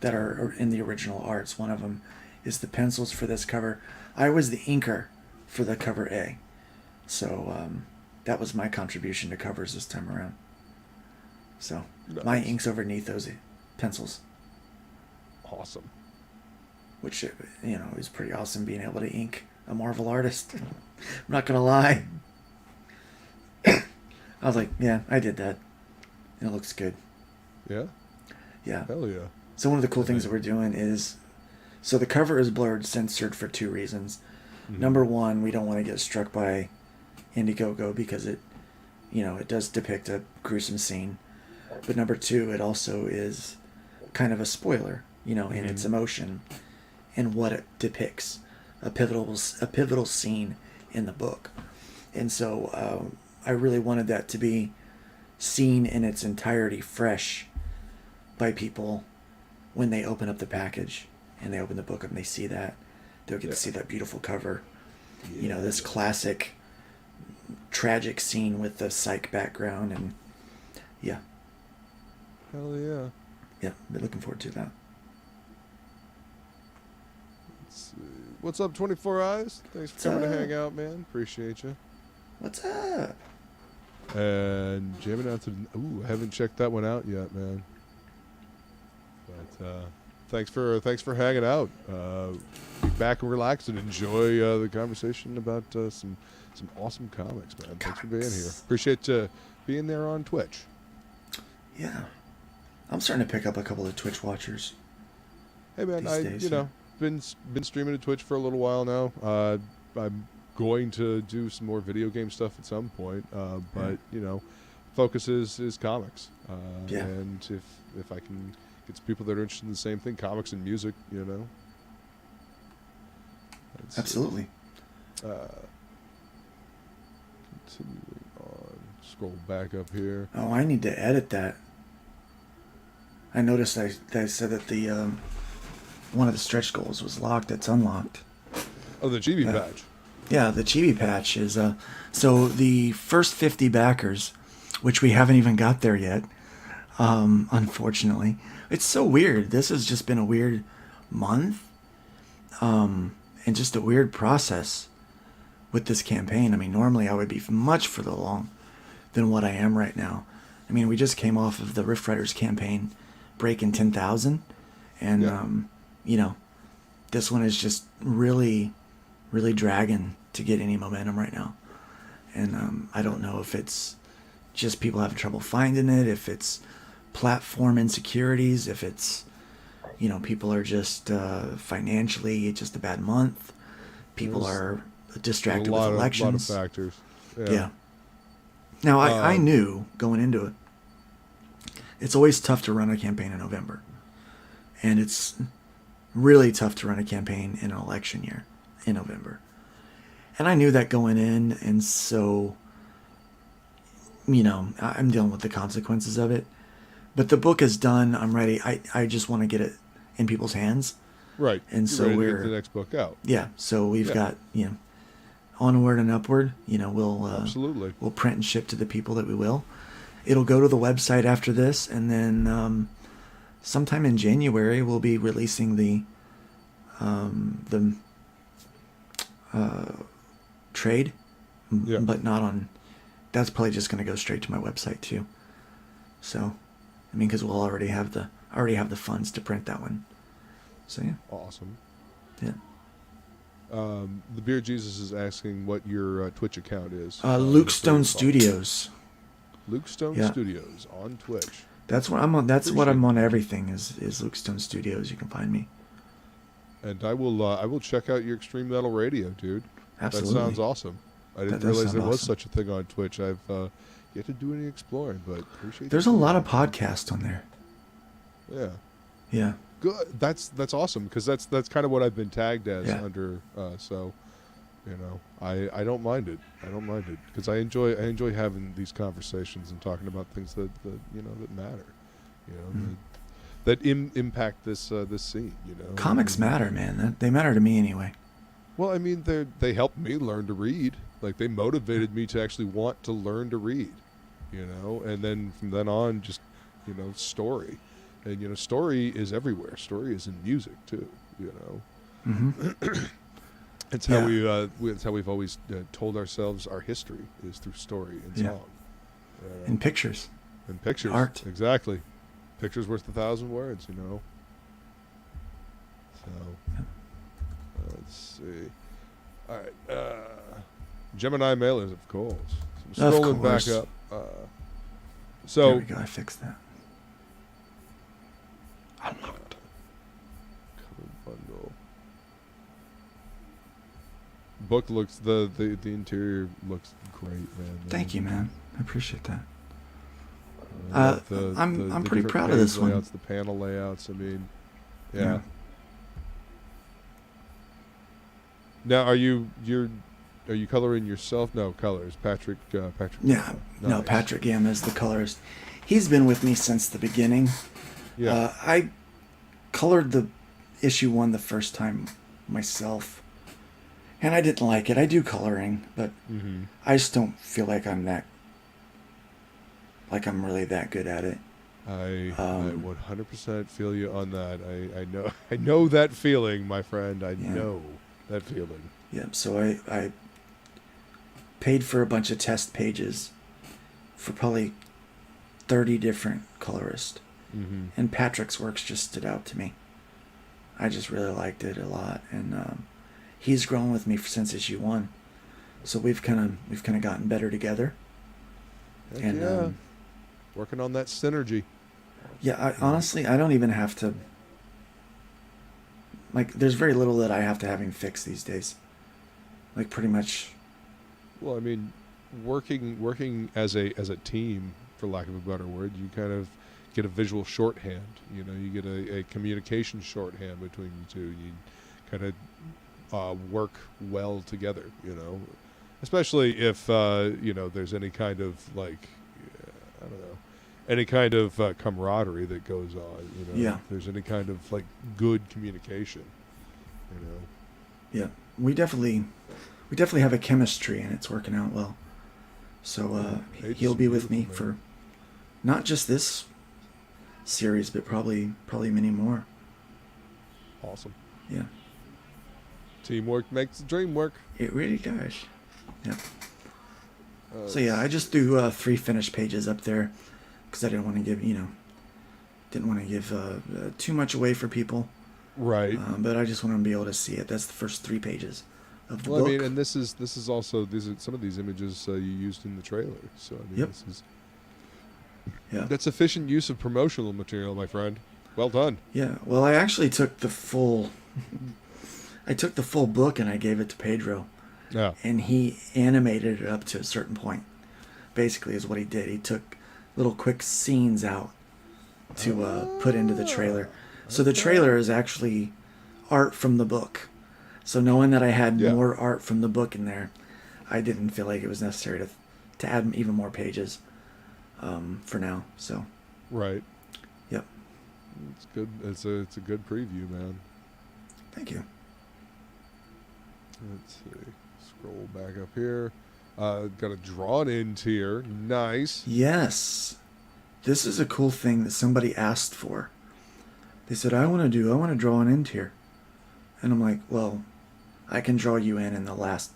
that are in the original arts. One of them is the pencils for this cover. I was the inker for the cover A. So that was my contribution to covers this time around. So my Nice. ink's over Nitho's pencils, Awesome. which, you know, is pretty awesome being able to ink a Marvel artist. I'm not going to lie. I was like, yeah, I did that. It looks good. Yeah. Yeah. Hell yeah. So one of the cool things that we're doing is, so the cover is blurred, censored for 2 reasons. Number 1, we don't want to get struck by Indiegogo because it, you know, it does depict a gruesome scene. But number 2, it also is kind of a spoiler, you know, in its emotion and what it depicts, a pivotal scene in the book. And so I really wanted that to be seen in its entirety fresh by people when they open up the package and they open the book up and they see that. They'll get to see that beautiful cover. You know, this classic tragic scene with the psych background, and yeah. Hell yeah. Yeah, been looking forward to that. Let's see. What's up, 24 Eyes? Thanks for coming to hang out, man. Appreciate you. What's up? And jamming out to. Ooh, I haven't checked that one out yet, man. But thanks for hanging out. Be back and relax and enjoy the conversation about some awesome comics, man. Thanks for being here. Appreciate being there on Twitch. Yeah. I'm starting to pick up a couple of Twitch watchers. Hey, man, These days, you know been streaming to Twitch for a little while now. I'm going to do some more video game stuff at some point, but you know, focus is comics. Yeah. And if I can get some people that are interested in the same thing, comics and music, you know. That's, Absolutely. Continuing on, scroll back up here. Oh, I need to edit that. I noticed I said that the one of the stretch goals was locked. It's unlocked. Oh, the chibi patch. Yeah, the chibi patch is so the first 50 backers, which we haven't even got there yet, unfortunately. It's so weird. This has just been a weird month, and just a weird process with this campaign. I mean, normally I would be much further along than what I am right now. I mean, we just came off of the Rift Riders campaign, breaking 10,000, and you know, this one is just really dragging to get any momentum right now. And I don't know if it's just people having trouble finding it, if it's platform insecurities, if it's, you know, people are just financially, it's just a bad month. People are distracted with elections. A lot of factors. Yeah. Now, I knew going into it, it's always tough to run a campaign in November. And it's really tough to run a campaign in an election year in November. And I knew that going in, and so, you know, I'm dealing with the consequences of it. But the book is done. I'm ready. I just want to get it in people's hands. Right. And You're so ready to we're get the next book out. Yeah. So we've got, you know, onward and upward. You know, we'll absolutely, we'll print and ship to the people that we will. It'll go to the website after this, and then sometime in January we'll be releasing the trade, but not on. That's probably just going to go straight to my website too. So, I mean, because we'll already have the funds to print that one. So yeah. Awesome. Yeah. The Beer Jesus is asking what your Twitch account is. Luke Stone Studios. Luke Stone Studios on Twitch. That's what I'm on. That's what I'm on. Everything is Luke Stone Studios. You can find me. And I will check out your Extreme Metal Radio, dude. Absolutely. That sounds awesome. I didn't realize there was such a thing on Twitch. I've yet to do any exploring, but appreciate. There's a lot of podcasts on there. Yeah. Yeah. Good. That's awesome, because that's kind of what I've been tagged as under. So, you know, I don't mind it. I don't mind it, because I enjoy having these conversations and talking about things that you know that matter. You know, that impact this this scene. You know, comics matter, man. They matter to me anyway. Well, I mean, they helped me learn to read. Like, they motivated me to actually want to learn to read. You know, and then from then on, just, you know, story. And, you know, story is everywhere. Story is in music too. You know, it's how it's how we've always told ourselves our history is through story and song, and pictures, art. Exactly, pictures worth 1,000 words. You know. So let's see. All right, Gemini mailers, of course. So I'm scrolling back up. So there we go. I fixed that. Unlocked. Cover bundle. Book looks the interior looks great, man. Thank you, man. I appreciate that. The I'm pretty different proud of this layouts, one. The panel layouts. I mean, yeah. Now, are you coloring yourself? No, colors. Patrick. Patrick. Yeah. Nice. No, Patrick Yam is the colorist. He's been with me since the beginning. Yeah. I colored the issue 1 the first time myself, and I didn't like it. I do coloring, but I just don't feel like I'm really that good at it. I 100% feel you on that. I know that feeling, my friend. I know that feeling. Yeah. So I paid for a bunch of test pages for probably 30 different colorists. And Patrick's works just stood out to me. I just really liked it a lot, and he's grown with me since issue 1. So we've kind of gotten better together. Heck and yeah. Working on that synergy. Yeah, honestly, I don't even have to. Like, there's very little that I have to have him fix these days. Like, pretty much. Well, I mean, working as a team, for lack of a better word, you kind of get a visual shorthand. You know, you get a communication shorthand between you two. You kind of work well together. You know, especially if you know, there's any kind of, like, I don't know, any kind of camaraderie that goes on. Yeah. If there's any kind of like good communication. Yeah, we definitely have a chemistry, and it's working out well. So he'll be with me for not just this series, but probably many more. Awesome. Yeah, Teamwork makes the dream work. it really does. Yeah. So yeah, I just threw 3 finished pages up there because I didn't want to give too much away for people. Right. But I just want them to be able to see it. That's the first 3 pages of the Well, book. I mean, and this is also some of these images you used in the trailer. So I mean, Yep. this is Yeah. that's efficient use of promotional material, my friend. Well done. Yeah. Well, I actually took the full book and I gave it to Pedro, Yeah. and he animated it up to a certain point. Basically, is what he did. He took little quick scenes out to put into the trailer. So the trailer is actually art from the book. So knowing that I had more art from the book in there, I didn't feel like it was necessary to add even more pages for now. So Right. yep. It's good. It's a good preview, man. Thank you. Let's see. Scroll back up here. Got a drawn in tier. Nice. Yes. This is a cool thing that somebody asked for. They said, I want to draw an end here. And I'm like, well, I can draw you in the last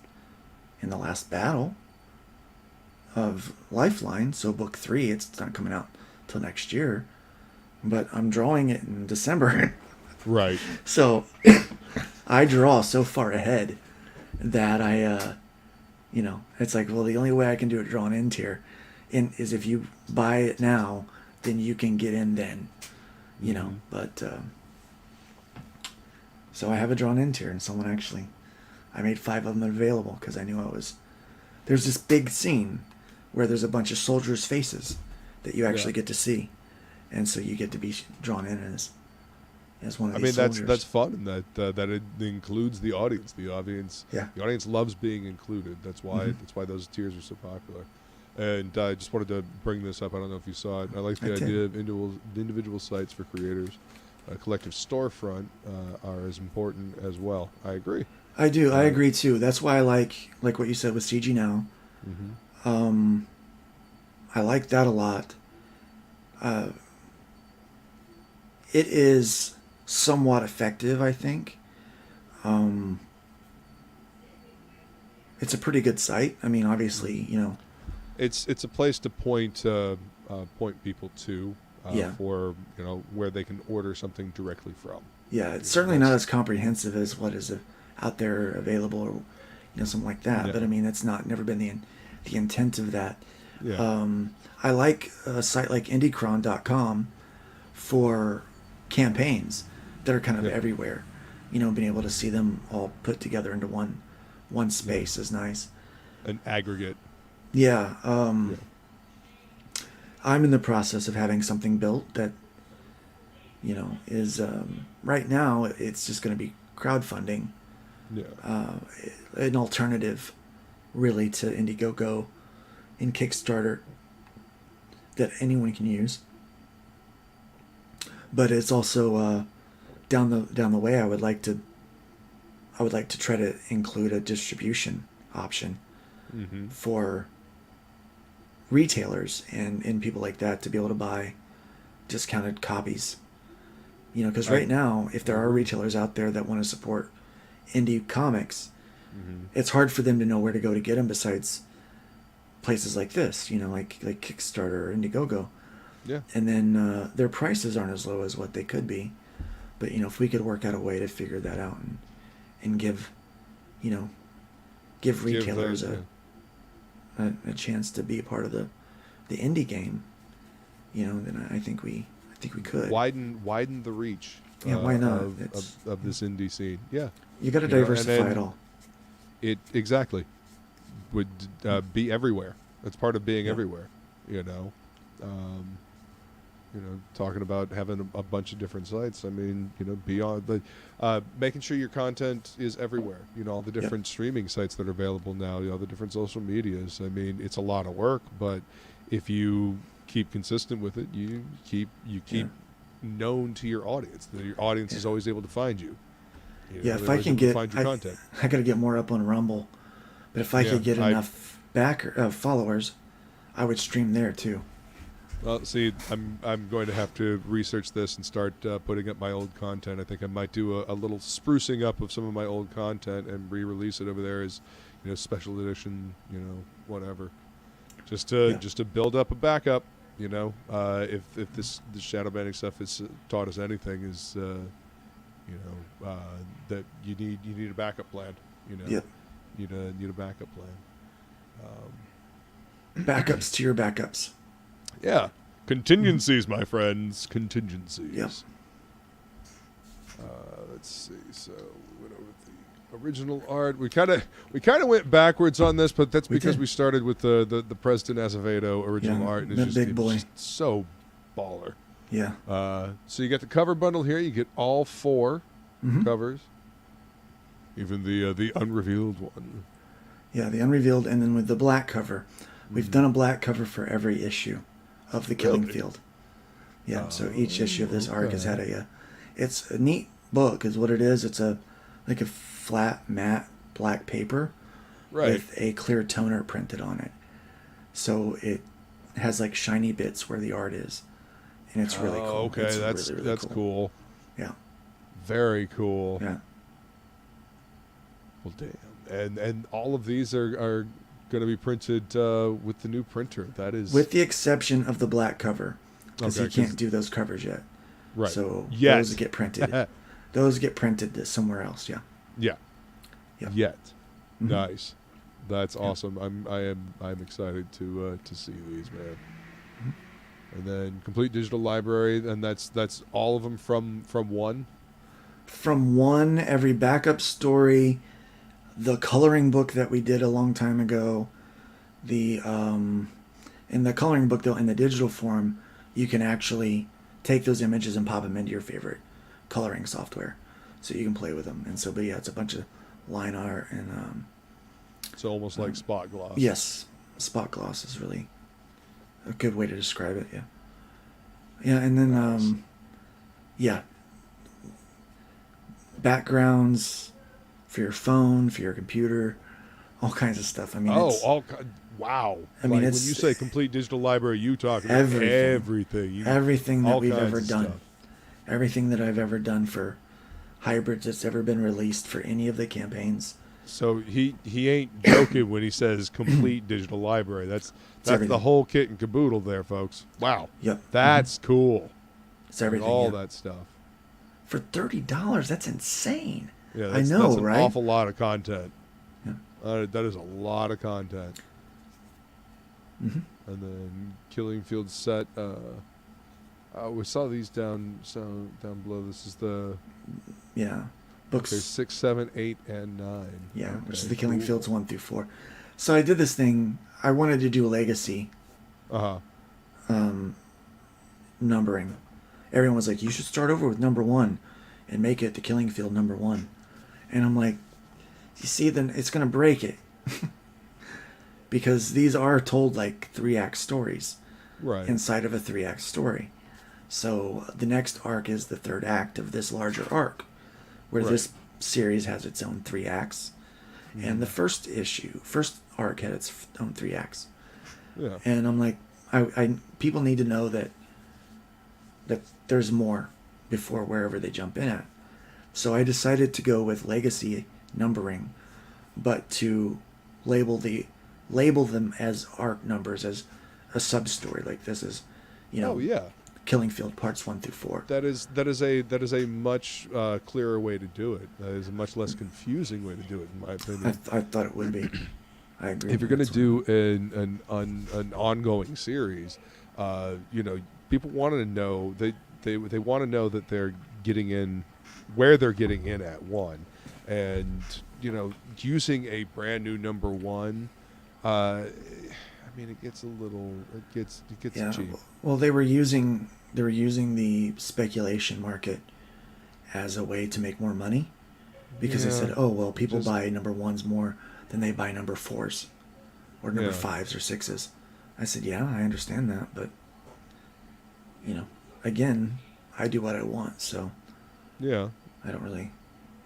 battle of Lifeline. So book 3, it's not coming out till next year, but I'm drawing it in December. Right. So I draw so far ahead that I, it's like, well, the only way I can do it drawn in tier is if you buy it now, then you can get in then, but, so I have a drawn in tier, and I made 5 of them available because I knew there's this big scene where there's a bunch of soldiers' faces that you actually get to see. And so you get to be drawn in as one of these soldiers. That's fun, and that it includes the audience. The audience loves being included. That's why those tiers are so popular. And I just wanted to bring this up. I don't know if you saw it. I like the idea of individual sites for creators. A collective storefront are as important as well. I agree. I do. I agree too. That's why I like what you said with CG Now. Mm-hmm. I like that a lot. It is somewhat effective, I think. It's a pretty good site. I mean, obviously, it's a place to point people to for where they can order something directly from. Yeah, it's certainly not as comprehensive as what is out there available, or something like that. Yeah. But I mean, that's never been the intent of that. Yeah. I like a site like Indiecron.com for campaigns that are kind of everywhere. Being able to see them all put together into one space is nice. An aggregate. Yeah. I'm in the process of having something built that, is right now it's just going to be crowdfunding. Yeah. An alternative, really, to Indiegogo and Kickstarter that anyone can use. But it's also down the way. I would like to try to include a distribution option for retailers and people like that to be able to buy discounted copies. Because right now, if there are retailers out there that want to support indie comics, it's hard for them to know where to go to get them besides places like this, like Kickstarter or Indiegogo. Yeah. And then their prices aren't as low as what they could be. But, if we could work out a way to figure that out and give retailers a chance to be a part of the indie game, then I think we could widen the reach. Yeah, why not? Of this indie scene. Yeah. You got to diversify it all. It exactly would be everywhere. That's part of being everywhere. Talking about having a bunch of different sites. I mean, beyond the making sure your content is everywhere. All the different streaming sites that are available now. The different social medias. I mean, it's a lot of work, but if you keep consistent with it, you keep known to your audience. Your audience is always able to find you. Yeah, if they're I always can able to get, find your content. I got to get more up on Rumble, but if I could get enough followers, I would stream there too. Well, see, I'm going to have to research this and start putting up my old content. I think I might do a little sprucing up of some of my old content and re-release it over there as, special edition, whatever. Just to build up a backup. If this shadow banning stuff has taught us anything, is that you need a backup plan. Yep. Need a backup plan. Backups to your backups. Yeah, contingencies, my friends, contingencies. Yep. Let's see. So we went over the original art. We kind of went backwards on this, but that's because we started with the President Azevedo original art, and it's just so baller. Yeah. So you get the cover bundle here. You get all 4 covers, even the unrevealed one. Yeah, the unrevealed, and then with the black cover, we've done a black cover for every issue of the Killing Field. Yeah, so each issue of this arc has had it's a neat book, is what it is. It's like a flat matte black paper with a clear toner printed on it. So it has like shiny bits where the art is, and it's really cool. Okay, it's that's really cool. Yeah. Very cool. Yeah. Well, damn. And all of these are going to be printed with the new printer. That is, with the exception of the black cover, because you can't do those covers yet. Right. So those get printed. Those get printed somewhere else. Yeah. Yeah. Yep. Yet. Nice. That's awesome. I'm excited to see these, man. And then complete digital library, and that's all of them from one. From one, every backup story, the coloring book that we did a long time ago, the in the coloring book though, in the digital form, you can actually take those images and pop them into your favorite coloring software, so you can play with them. And so, but yeah, it's a bunch of line art and so almost like spot gloss. Yes, spot gloss is really a good way to describe it. Yeah, yeah, and then yeah, backgrounds for your phone, for your computer, all kinds of stuff. I mean, wow. I mean, when it's you say complete digital library, you talk about everything. Everything that we've ever done. Stuff. Everything that I've ever done for hybrids that's ever been released for any of the campaigns. So he ain't joking when he says complete digital library. That's the whole kit and caboodle there, folks. Wow. Yep. That's cool. It's everything. All that stuff. For $30, that's insane. Yeah, I know, that's an right? awful lot of content. Yeah. That is a lot of content. And then Killing Field set. We saw these down below. This is the books. Okay, 6, 7, 8, and 9. Yeah, okay. Which is the Killing Fields 1 through 4. So I did this thing. I wanted to do a legacy. Numbering. Everyone was like, you should start over with number 1 and make it the Killing Field number 1. And I'm like, you see, then it's going to break it. Because these are told like 3-act stories. Right. Inside of a 3-act story. So the next arc is the 3rd act of this larger arc, where this series has its own 3 acts. And the first arc had its own 3 acts. Yeah. And I'm like, I people need to know that there's more before wherever they jump in at. So I decided to go with legacy numbering, but to label them as arc numbers, as a sub-story. Like this is, Killing Field parts 1 through 4. That is a much clearer way to do it. That is a much less confusing way to do it, in my opinion. I thought it would be. I agree. If you're going to do an ongoing series, people want to know they want to know that they're getting in where they're getting in at one, and using a brand new number 1. It gets cheap. Well, they were using the speculation market as a way to make more money, because they said, people buy number 1s more than they buy number 4s or number 5s or 6s. I said, yeah, I understand that, but you know, again, I do what I want, so Yeah. I don't really,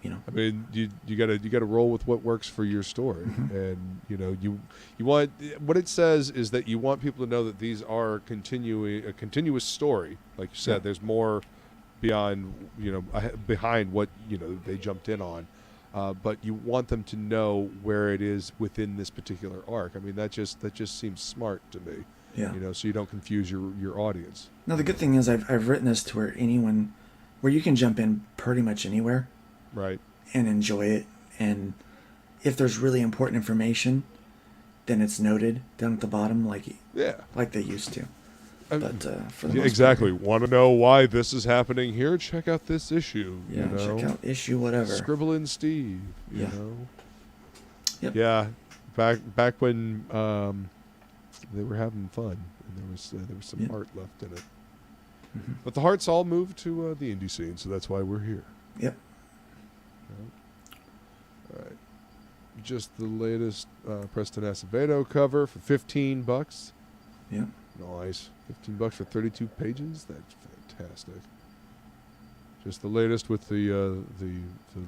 you know. I mean, you gotta roll with what works for your story, and you know you want what it says is that you want people to know that these are a continuous story. Like you said, Yeah. there's more beyond behind what they jumped in on, but you want them to know where it is within this particular arc. I mean, that just seems smart to me. Yeah. So you don't confuse your audience. Now the good thing is I've written this to where you can jump in pretty much anywhere. Right. And enjoy it. And if there's really important information, then it's noted down at the bottom, like they used to. But for the most exactly. part, Want to know why this is happening here? Check out this issue. Yeah, check out issue whatever. Scribble and Steve. You know. Yep. Yeah. Back when they were having fun, and there was some art left in it. Mm-hmm. But the hearts all moved to the indie scene, so that's why we're here. Yep. All right. Just the latest Preston Acevedo cover for $15. Yeah. Nice. $15 for 32 pages. That's fantastic. Just the latest with the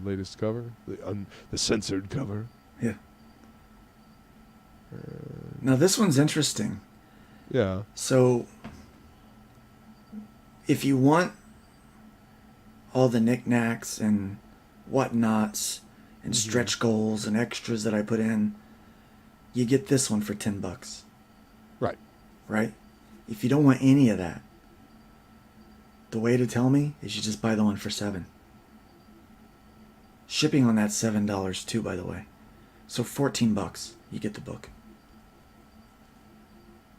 latest cover, the censored cover. Yeah. Now this one's interesting. Yeah. So if you want all the knickknacks and whatnots and stretch goals and extras that I put in, you get this one for $10. Right. Right? If you don't want any of that, the way to tell me is you just buy the one for $7. Shipping on that $7 too, by the way. So $14, you get the book.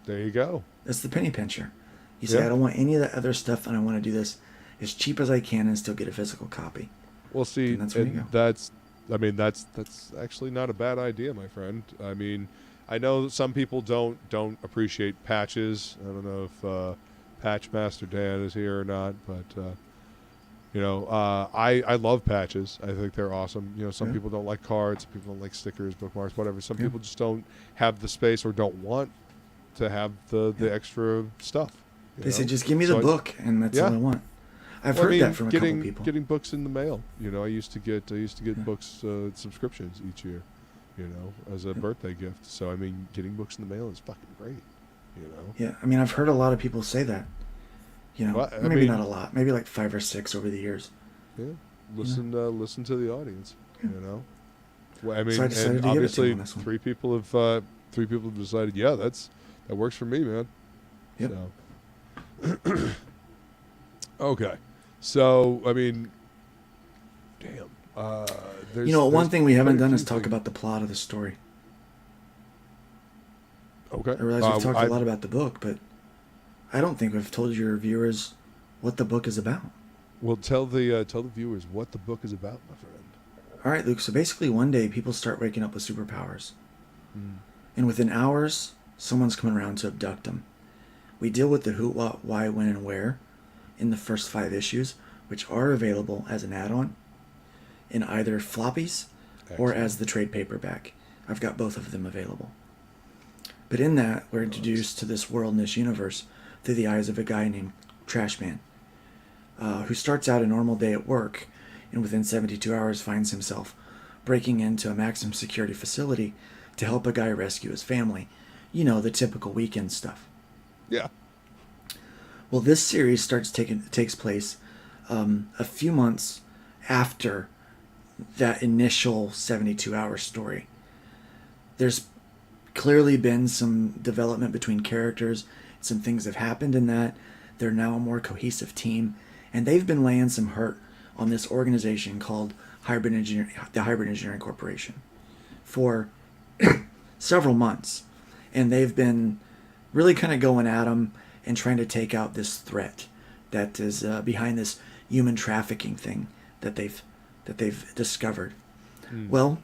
There you go. That's the penny pincher. You say, I don't want any of that other stuff, and I want to do this as cheap as I can and still get a physical copy. Well, see, And that's where you go. that's actually not a bad idea, my friend. I mean, I know some people don't appreciate patches. I don't know if Patch Master Dan is here or not, but I love patches. I think they're awesome. Some people don't like cards, some people don't like stickers, bookmarks, whatever. Some people just don't have the space or don't want to have the extra stuff. They say, just give me the book, and that's all I want. I've heard that from a couple people. Getting books in the mail. I used to get books subscriptions each year, as a birthday gift. So I mean, getting books in the mail is fucking great. Yeah, I mean, I've heard a lot of people say that. Well, maybe not a lot, maybe like 5 or 6 over the years. Yeah, listen to the audience. Well, I mean, So I decided and to give it to obviously him on this one. three people have decided. Yeah, that works for me, man. Yep. So. Okay, so I mean, damn. One thing we haven't done is few talk things. about the plot of the story. Okay. I realize we've talked a lot about the book, but I don't think we've told your viewers what the book is about. Well, tell the viewers what the book is about, my friend. All right, Luke. So basically, one day people start waking up with superpowers, and within hours, someone's coming around to abduct them. We deal with the who, what, why, when, and where in the first 5 issues, which are available as an add-on in either floppies or as the trade paperback. I've got both of them available. But in that, we're introduced to this world and this universe through the eyes of a guy named Trashman, who starts out a normal day at work and within 72 hours finds himself breaking into a maximum security facility to help a guy rescue his family. The typical weekend stuff. Yeah. Well, this series takes place a few months after that initial 72-hour story. There's clearly been some development between characters. Some things have happened in that. They're now a more cohesive team, and they've been laying some hurt on this organization called the Hybrid Engineering Corporation for several months, and they've been really kind of going at them and trying to take out this threat that is behind this human trafficking thing that they've discovered. Well,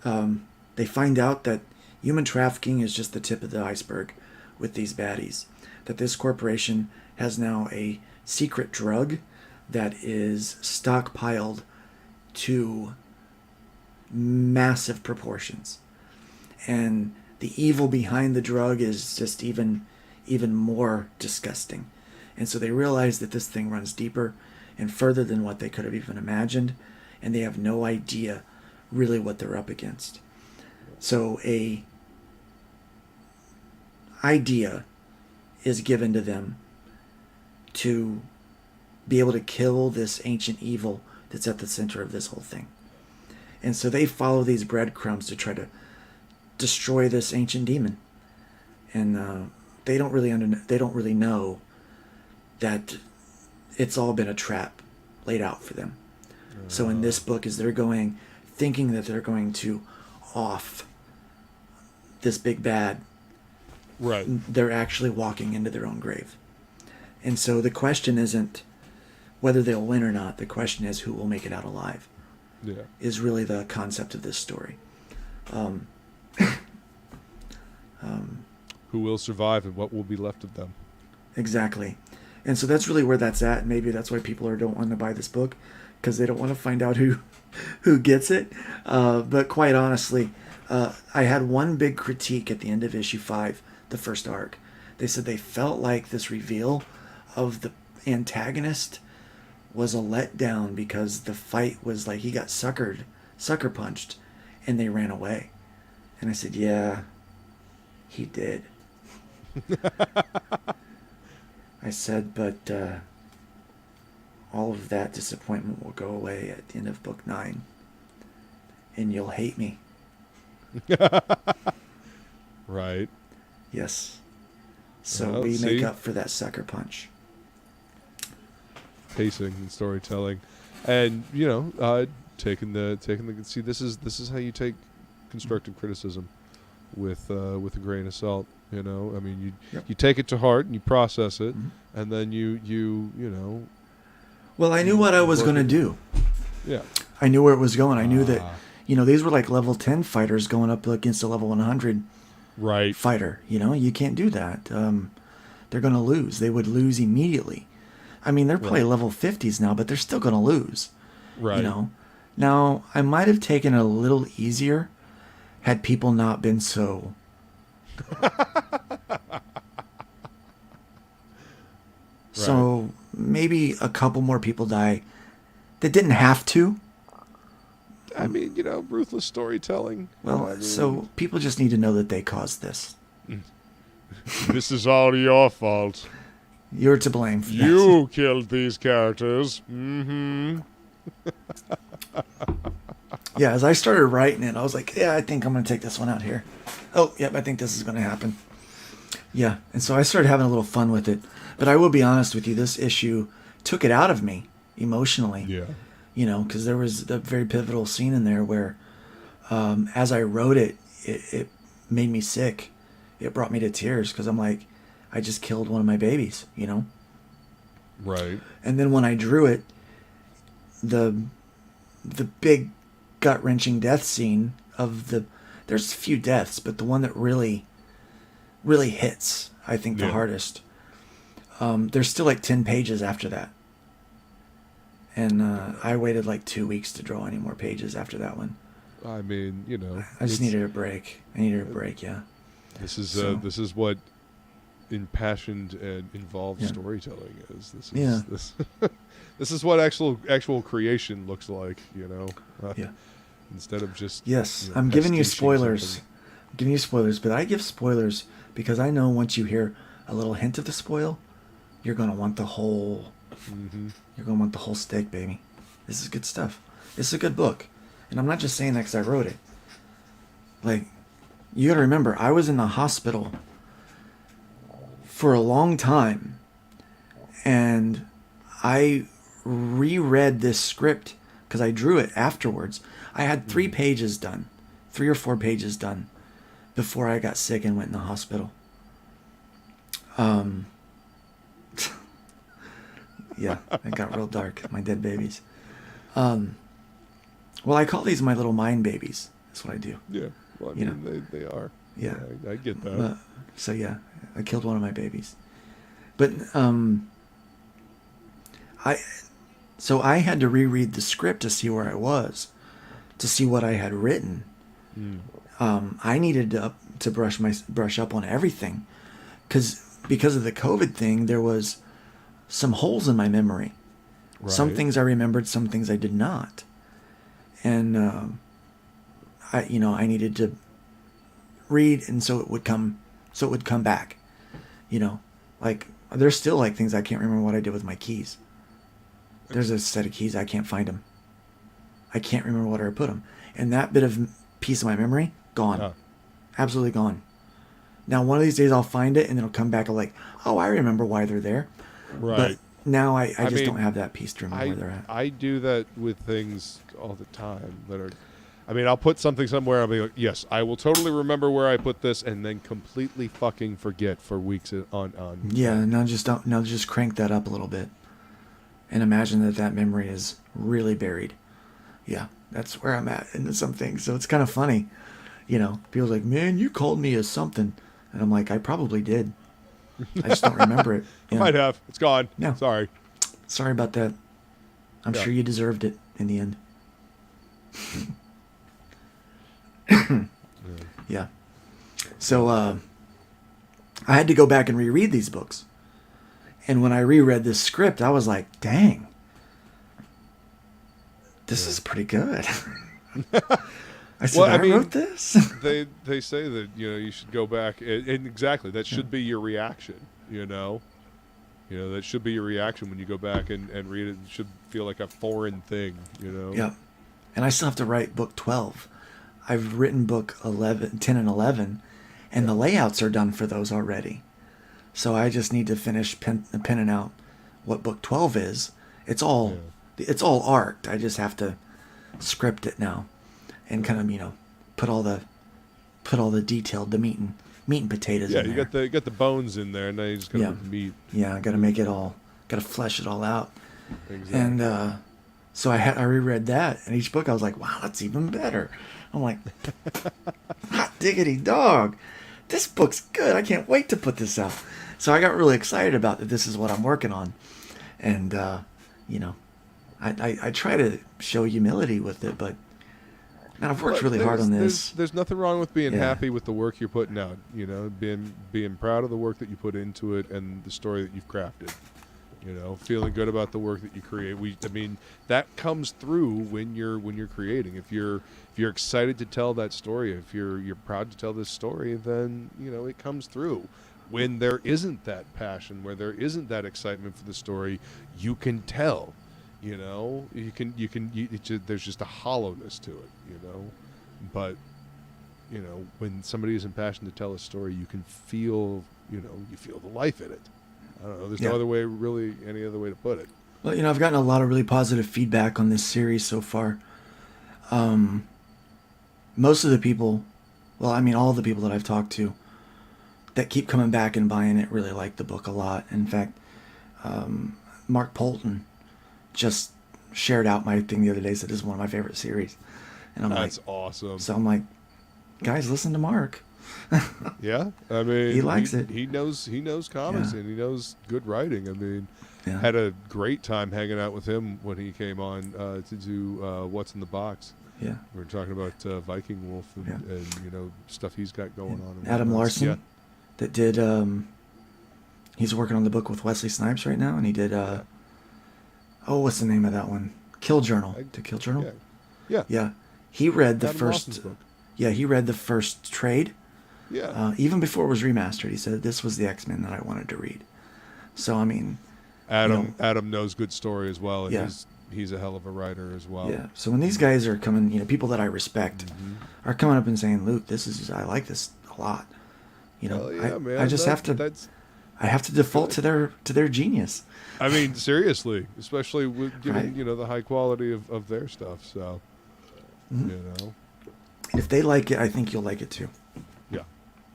they find out that human trafficking is just the tip of the iceberg with these baddies. That this corporation has now a secret drug that is stockpiled to massive proportions. And the evil behind the drug is just even more disgusting. And so they realize that this thing runs deeper and further than what they could have even imagined, and they have no idea really what they're up against. So a idea is given to them to be able to kill this ancient evil that's at the center of this whole thing. And so they follow these breadcrumbs to try to destroy this ancient demon. And they don't really know that it's all been a trap laid out for them. So in this book, as they're going, thinking that they're going to off this big bad, Right. they're actually walking into their own grave. And so the question isn't whether they'll win or not. The question is who will make it out alive. Yeah. Is really the concept of this story. Who will survive and what will be left of them? Exactly. And so that's really where that's at. Maybe that's why people don't want to buy this book, because they don't want to find out who gets it. But quite honestly, I had one big critique at the end of issue 5, the first arc. They said they felt like this reveal of the antagonist was a letdown because the fight was like he got sucker punched, and they ran away. And I said, yeah, he did. I said, but all of that disappointment will go away at the end of book 9, and you'll hate me. Right. Yes. So Well, we see? make up for that sucker punch. Pacing and storytelling, and taking the see, this is how you take constructive criticism with a grain of salt. I mean, you take it to heart and you process it, and then you Well, I knew what I was going to do. Yeah. I knew where it was going. I knew that, these were like level 10 fighters going up against a level 100 right fighter. You can't do that. They're going to lose. They would lose immediately. I mean, they're probably level 50s now, but they're still going to lose. Right. Now, I might have taken it a little easier had people not been so... So maybe a couple more people die that didn't have to. I mean, ruthless storytelling. Well, so people just need to know that they caused this. This is all your fault. You're to blame for that. You killed these characters. Mm-hmm. Yeah, as I started writing it, I was like, yeah, I think I'm going to take this one out here. Oh, yep, I think this is going to happen. Yeah, and so I started having a little fun with it. But I will be honest with you, this issue took it out of me emotionally. Yeah. Because there was a very pivotal scene in there where as I wrote it, it made me sick. It brought me to tears because I'm like, I just killed one of my babies, Right. And then when I drew it, the big gut-wrenching death scene of there's a few deaths, but the one that really hits, I think, the hardest. There's still like 10 pages after that. And I waited like 2 weeks to draw any more pages after that one. I mean, I just needed a break. Yeah. This is what impassioned and involved storytelling is. This is what actual creation looks like, Yeah. Instead of just I'm giving you pastiching spoilers. something. I'm giving you spoilers, but I give spoilers because I know once you hear a little hint of the spoil, you're gonna want the whole. You're gonna want the whole steak, baby. This is good stuff. This is a good book, and I'm not just saying that because I wrote it. Like, you gotta remember, I was in the hospital for a long time, and I reread this script because I drew it afterwards. I had 3 pages done, 3 or 4 pages done, before I got sick and went in the hospital. Yeah, it got real dark. My dead babies. Well, I call these my little mind babies. That's what I do. Yeah. Well, I mean, they are. Yeah. I get that. So yeah, I killed one of my babies. But I had to reread the script to see where I was, to see what I had written. I needed to brush up on everything, because of the COVID thing, there was some holes in my memory. Some Right. things I remembered, some things I did not. And I needed to read, and so it would come back. Like there's still like things I can't remember what I did with my keys. There's a set of keys, I can't find them. I can't remember where I put them. And that bit of piece of my memory, gone. Huh. Absolutely gone. Now, one of these days I'll find it and it'll come back like, oh, I remember why they're there. Right. But now I just mean, don't have that piece to remember where they're at. I do that with things all the time that are. I mean, I'll put something somewhere. I'll be like, yes, I will totally remember where I put this, and then completely fucking forget for weeks on. Yeah, now just crank that up a little bit, and imagine that memory is really buried. Yeah, that's where I'm at in some things. So it's kind of funny, People's like, man, you called me a something, and I'm like, I probably did. I just don't remember it. I might have. It's gone. Yeah. Sorry. Sorry about that. I'm sure you deserved it in the end. Yeah. So I had to go back and reread these books. And when I reread this script, I was like, dang. This is pretty good. I said, I wrote this? they say that, you should go back and exactly, that should be your reaction, that should be your reaction when you go back and read it. It should feel like a foreign thing, Yeah. And I still have to write book 12. I've written book 10 and 11, and the layouts are done for those already. So I just need to finish penning out what book 12 is. It's all arced. I just have to script it now, and kind of put all the detailed, the meat and potatoes. Yeah, in you there. got the bones in there, and now you just got to put the meat. Yeah, I got to make it all. Got to flesh it all out. Exactly. And so I reread that, and each book I was like, wow, that's even better. I'm like, hot diggity dog, this book's good. I can't wait to put this out. So I got really excited about that. This is what I'm working on, and I try to show humility with it, but man, I've worked really hard on this. There's nothing wrong with being happy with the work you're putting out. Being proud of the work that you put into it and the story that you've crafted. Feeling good about the work that you create. That comes through when you're creating. If you're excited to tell that story, if you're proud to tell this story, then it comes through. When there isn't that passion, where there isn't that excitement for the story, you can tell. There's just a hollowness to it. But when somebody isn't passionate to tell a story, you can feel you feel the life in it. I don't know. There's no other way, really, any other way to put it. Well, I've gotten a lot of really positive feedback on this series so far. Most of the people, all the people that I've talked to that keep coming back and buying it really like the book a lot. In fact, Mark Polton just shared out my thing the other day, said this is one of my favorite series. And That's awesome. So I'm like, guys, listen to Mark. Yeah, he likes it. He knows comics, and he knows good writing. Had a great time hanging out with him when he came on to do What's in the Box. Yeah, we were talking about Viking Wolf and stuff he's got going on. Adam Larson, that did. He's working on the book with Wesley Snipes right now, and he did. What's the name of that one? Kill Journal. To Kill Journal. Yeah. He read the Adam first. Lawson's book. Yeah, he read the first trade. Yeah. Even before it was remastered, he said this was the X-Men that I wanted to read. So Adam knows good story as well, and he's a hell of a writer as well. Yeah. So when these guys are coming, people that I respect are coming up and saying, "Luke, I like this a lot." Man, I just have to. I have to default to their genius. Seriously, especially with given the high quality of their stuff. So, if they like it, I think you'll like it too.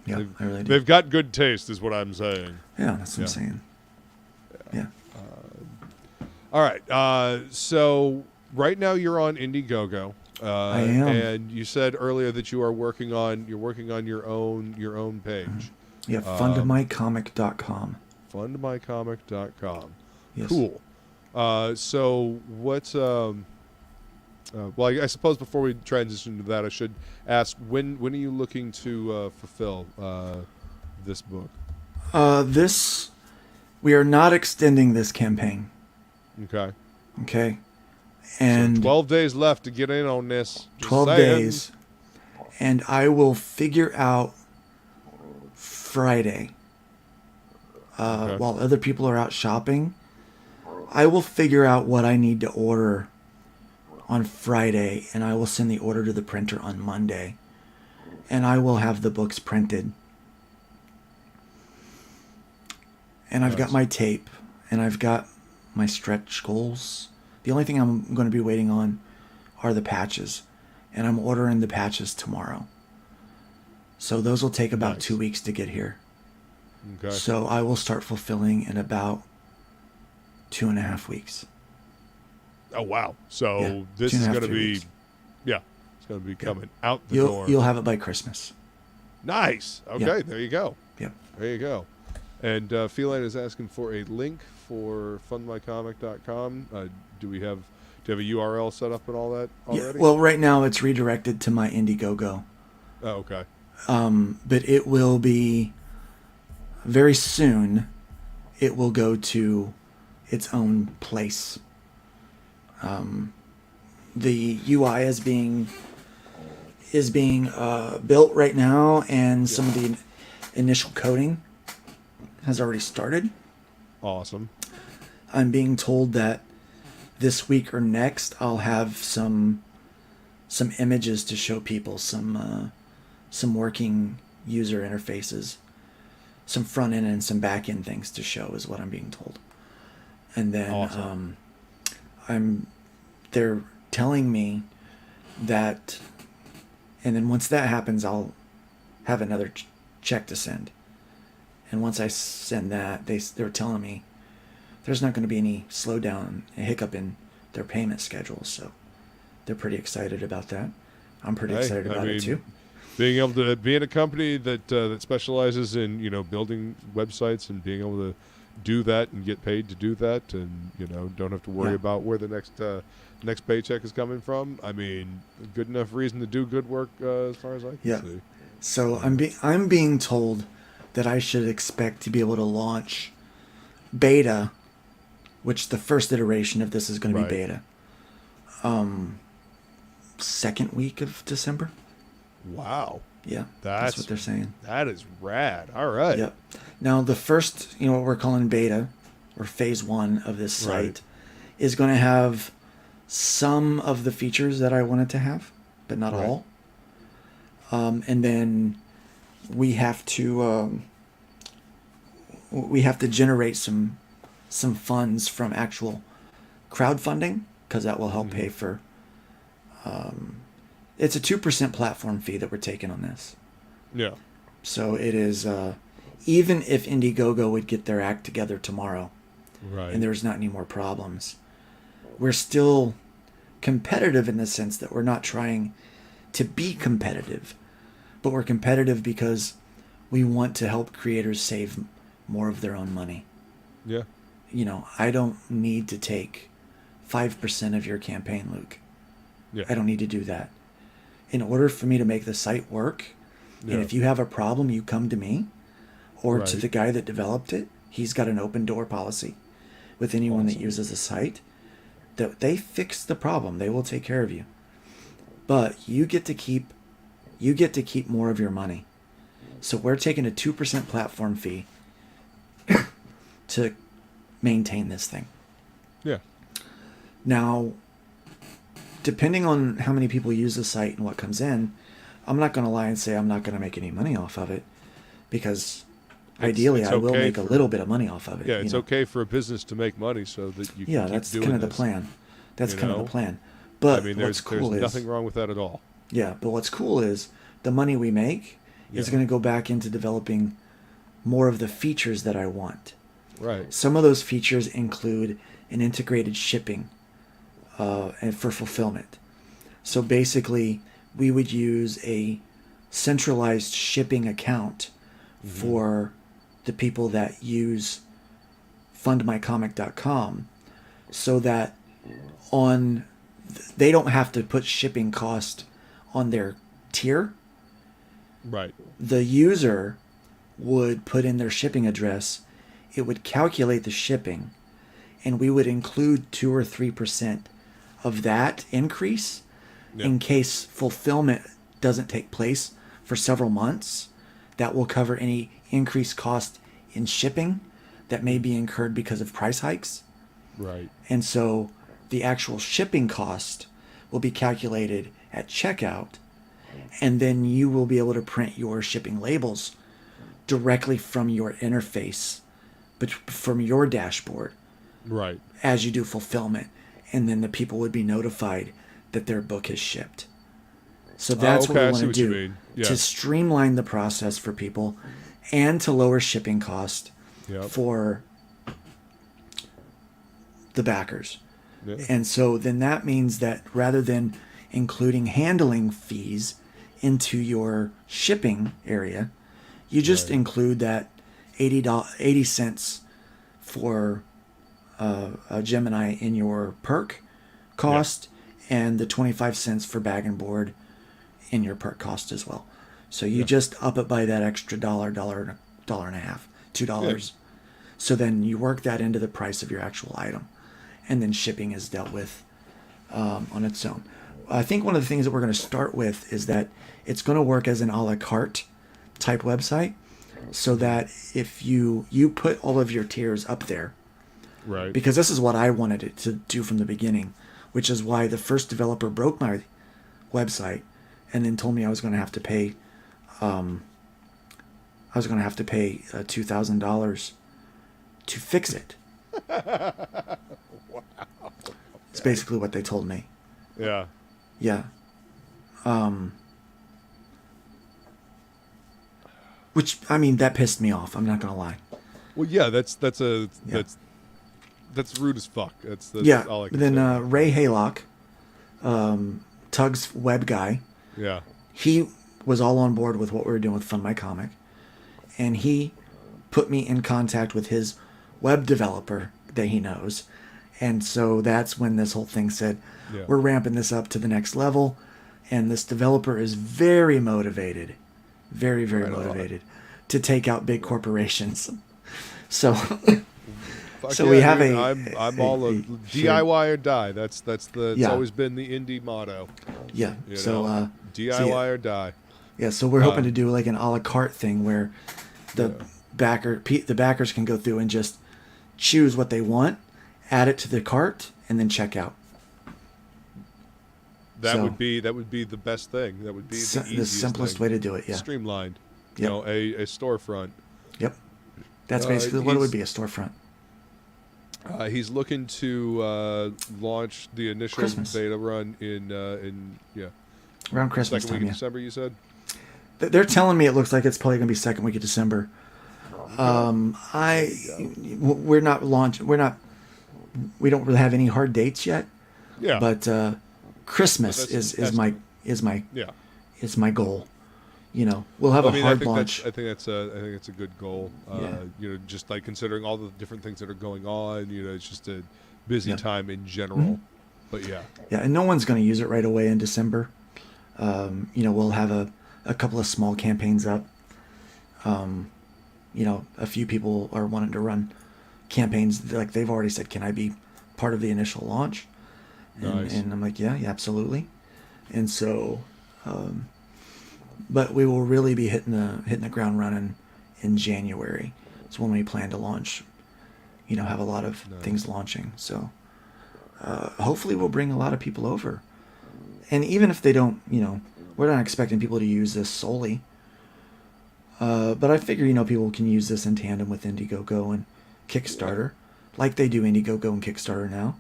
Yeah, I really do. They've got good taste, is what I'm saying. Yeah, that's what I'm saying. Yeah. All right. So right now you're on Indiegogo. I am. And you said earlier that you're working on your own page. Yeah, fundmycomic.com. Fundmycomic.com. Yes. Cool. So what's I suppose before we transition to that, I should ask when are you looking to fulfill this book? This We are not extending this campaign. Okay. Okay. And So 12 days left to get in on this. Just 12 saying. days. And I will figure out Friday. Okay. While other people are out shopping, I will figure out what I need to order on Friday, and I will send the order to the printer on Monday. And I will have the books printed. And I've got my tape, and I've got my stretch goals. The only thing I'm going to be waiting on are the patches, and I'm ordering the patches tomorrow. So those will take about 2 weeks to get here. Okay. So I will start fulfilling in about 2.5 weeks. Oh, wow. So Yeah, this 2.5, is going to 3 be, weeks. it's going to be coming out the door. You'll have it by Christmas. Nice. Okay, Yeah. there you go. Yep. There you go. And Feline is asking for a link for fundmycomic.com. Do you have a URL set up and all that already? Yeah, well, right now it's redirected to my Indiegogo. Oh, okay. But it will be very soon. It will go to its own place. The UI is being built right now, and some of the initial coding has already started. Awesome. I'm being told that this week or next I'll have some images to show people, some working user interfaces, some front end and some back end things to show is what I'm being told. And then Awesome. they're telling me that, and then once that happens, I'll have another check to send. And once I send that, they're telling me there's not going to be any slowdown, a hiccup in their payment schedule. So they're pretty excited about that. I'm pretty excited about it too. Being able to be in a company that specializes in building websites and being able to do that and get paid to do that, and don't have to worry about where the next paycheck is coming from. I mean, good enough reason to do good work as far as I can see. So I'm being told that I should expect to be able to launch beta, which the first iteration of this is going to be beta, second week of December. Wow. Yeah, that's what they're saying. That is rad. All right. Yep. Now the first, what we're calling beta, or phase 1 of this site, is going to have some of the features that I wanted to have, but not all. And then we have to generate some funds from actual crowdfunding, because that will help pay for. It's a 2% platform fee that we're taking on this. Yeah. So it is, even if Indiegogo would get their act together tomorrow, and there's not any more problems, we're still competitive in the sense that we're not trying to be competitive, but we're competitive because we want to help creators save more of their own money. Yeah. I don't need to take 5% of your campaign, Luke. Yeah. I don't need to do that. In order for me to make the site work, and if you have a problem, you come to me or to the guy that developed it. He's got an open door policy with anyone that uses the site. That they fix the problem. They will take care of you. But you get to keep more of your money. So we're taking a 2% platform fee to maintain this thing. Yeah. Now, depending on how many people use the site and what comes in, I'm not going to lie and say I'm not going to make any money off of it, because ideally I will make a little bit of money off of it. Yeah, it's okay for a business to make money so that you can keep that's doing kind of the this. plan. That's kind of the plan. But I mean, what's cool there's is nothing wrong with that at all. Yeah, but what's cool is the money we make is going to go back into developing more of the features that I want. Right. Some of those features include an integrated shipping and for fulfillment. So basically, we would use a centralized shipping account for the people that use fundmycomic.com, so that they don't have to put shipping cost on their tier. Right. The user would put in their shipping address, it would calculate the shipping, and we would include 2 or 3% of that increase in case fulfillment doesn't take place for several months. That will cover any increased cost in shipping that may be incurred because of price hikes. Right. And so the actual shipping cost will be calculated at checkout, and then you will be able to print your shipping labels directly from your interface, but from your dashboard. Right. As you do fulfillment, and then the people would be notified that their book is shipped. So that's okay, what we I want see to what you do mean. Yeah. to streamline the process for people and to lower shipping cost for the backers. Yeah. And so then that means that rather than including handling fees into your shipping area, you just include that 80 cents for a Gemini in your perk cost, and the 25 cents for bag and board in your perk cost as well. So you just up it by that extra dollar and a half, $2. So then you work that into the price of your actual item, and then shipping is dealt with on its own. I think one of the things that we're going to start with is that it's going to work as an a la carte type website, so that if you put all of your tiers up there, right? Because this is what I wanted it to do from the beginning, which is why the first developer broke my website and then told me I was going to have to pay $2,000 to fix it. Wow. It's basically what they told me. Yeah. Yeah. Which, I mean, that pissed me off. I'm not going to lie. Well, yeah, that's rude as fuck. That's all I can then say. Ray Haylock, Tug's web guy, Yeah. he was all on board with what we were doing with Fund My Comic, and he put me in contact with his web developer that he knows, and so that's when this whole thing said, we're ramping this up to the next level, and this developer is very motivated, very, very motivated to take out big corporations. So... So we have dude, I'm all DIY or die. That's it's always been the indie motto. Yeah. You so know? DIY or die. Yeah. So we're hoping to do like an a la carte thing where the backers can go through and just choose what they want, add it to the cart, and then check out. That would be the best thing. That would be the simplest way to do it. Yeah. Streamlined. You know, a storefront. Yep. That's basically what it would be, a storefront. He's looking to launch the initial Christmas. beta run in around Christmas second time. week of December. You said they're telling me it looks like it's probably going to be second week of December. We're not launching. We don't really have any hard dates yet. Yeah. But Christmas is my goal. You know, we'll have a hard launch. I think it's a good goal. You know, just like considering all the different things that are going on. You know, it's just a busy time in general. Mm-hmm. But yeah, and no one's going to use it right away in December. You know, we'll have a couple of small campaigns up. You know, a few people are wanting to run campaigns. Like they've already said, "Can I be part of the initial launch?" Nice. And I'm like, yeah, absolutely. And so. But we will really be hitting the ground running in January. It's when we plan to launch. You know, have a lot of things launching. So hopefully we'll bring a lot of people over. And even if they don't, you know, we're not expecting people to use this solely. But I figure, you know, people can use this in tandem with Indiegogo and Kickstarter, like they do Indiegogo and Kickstarter now.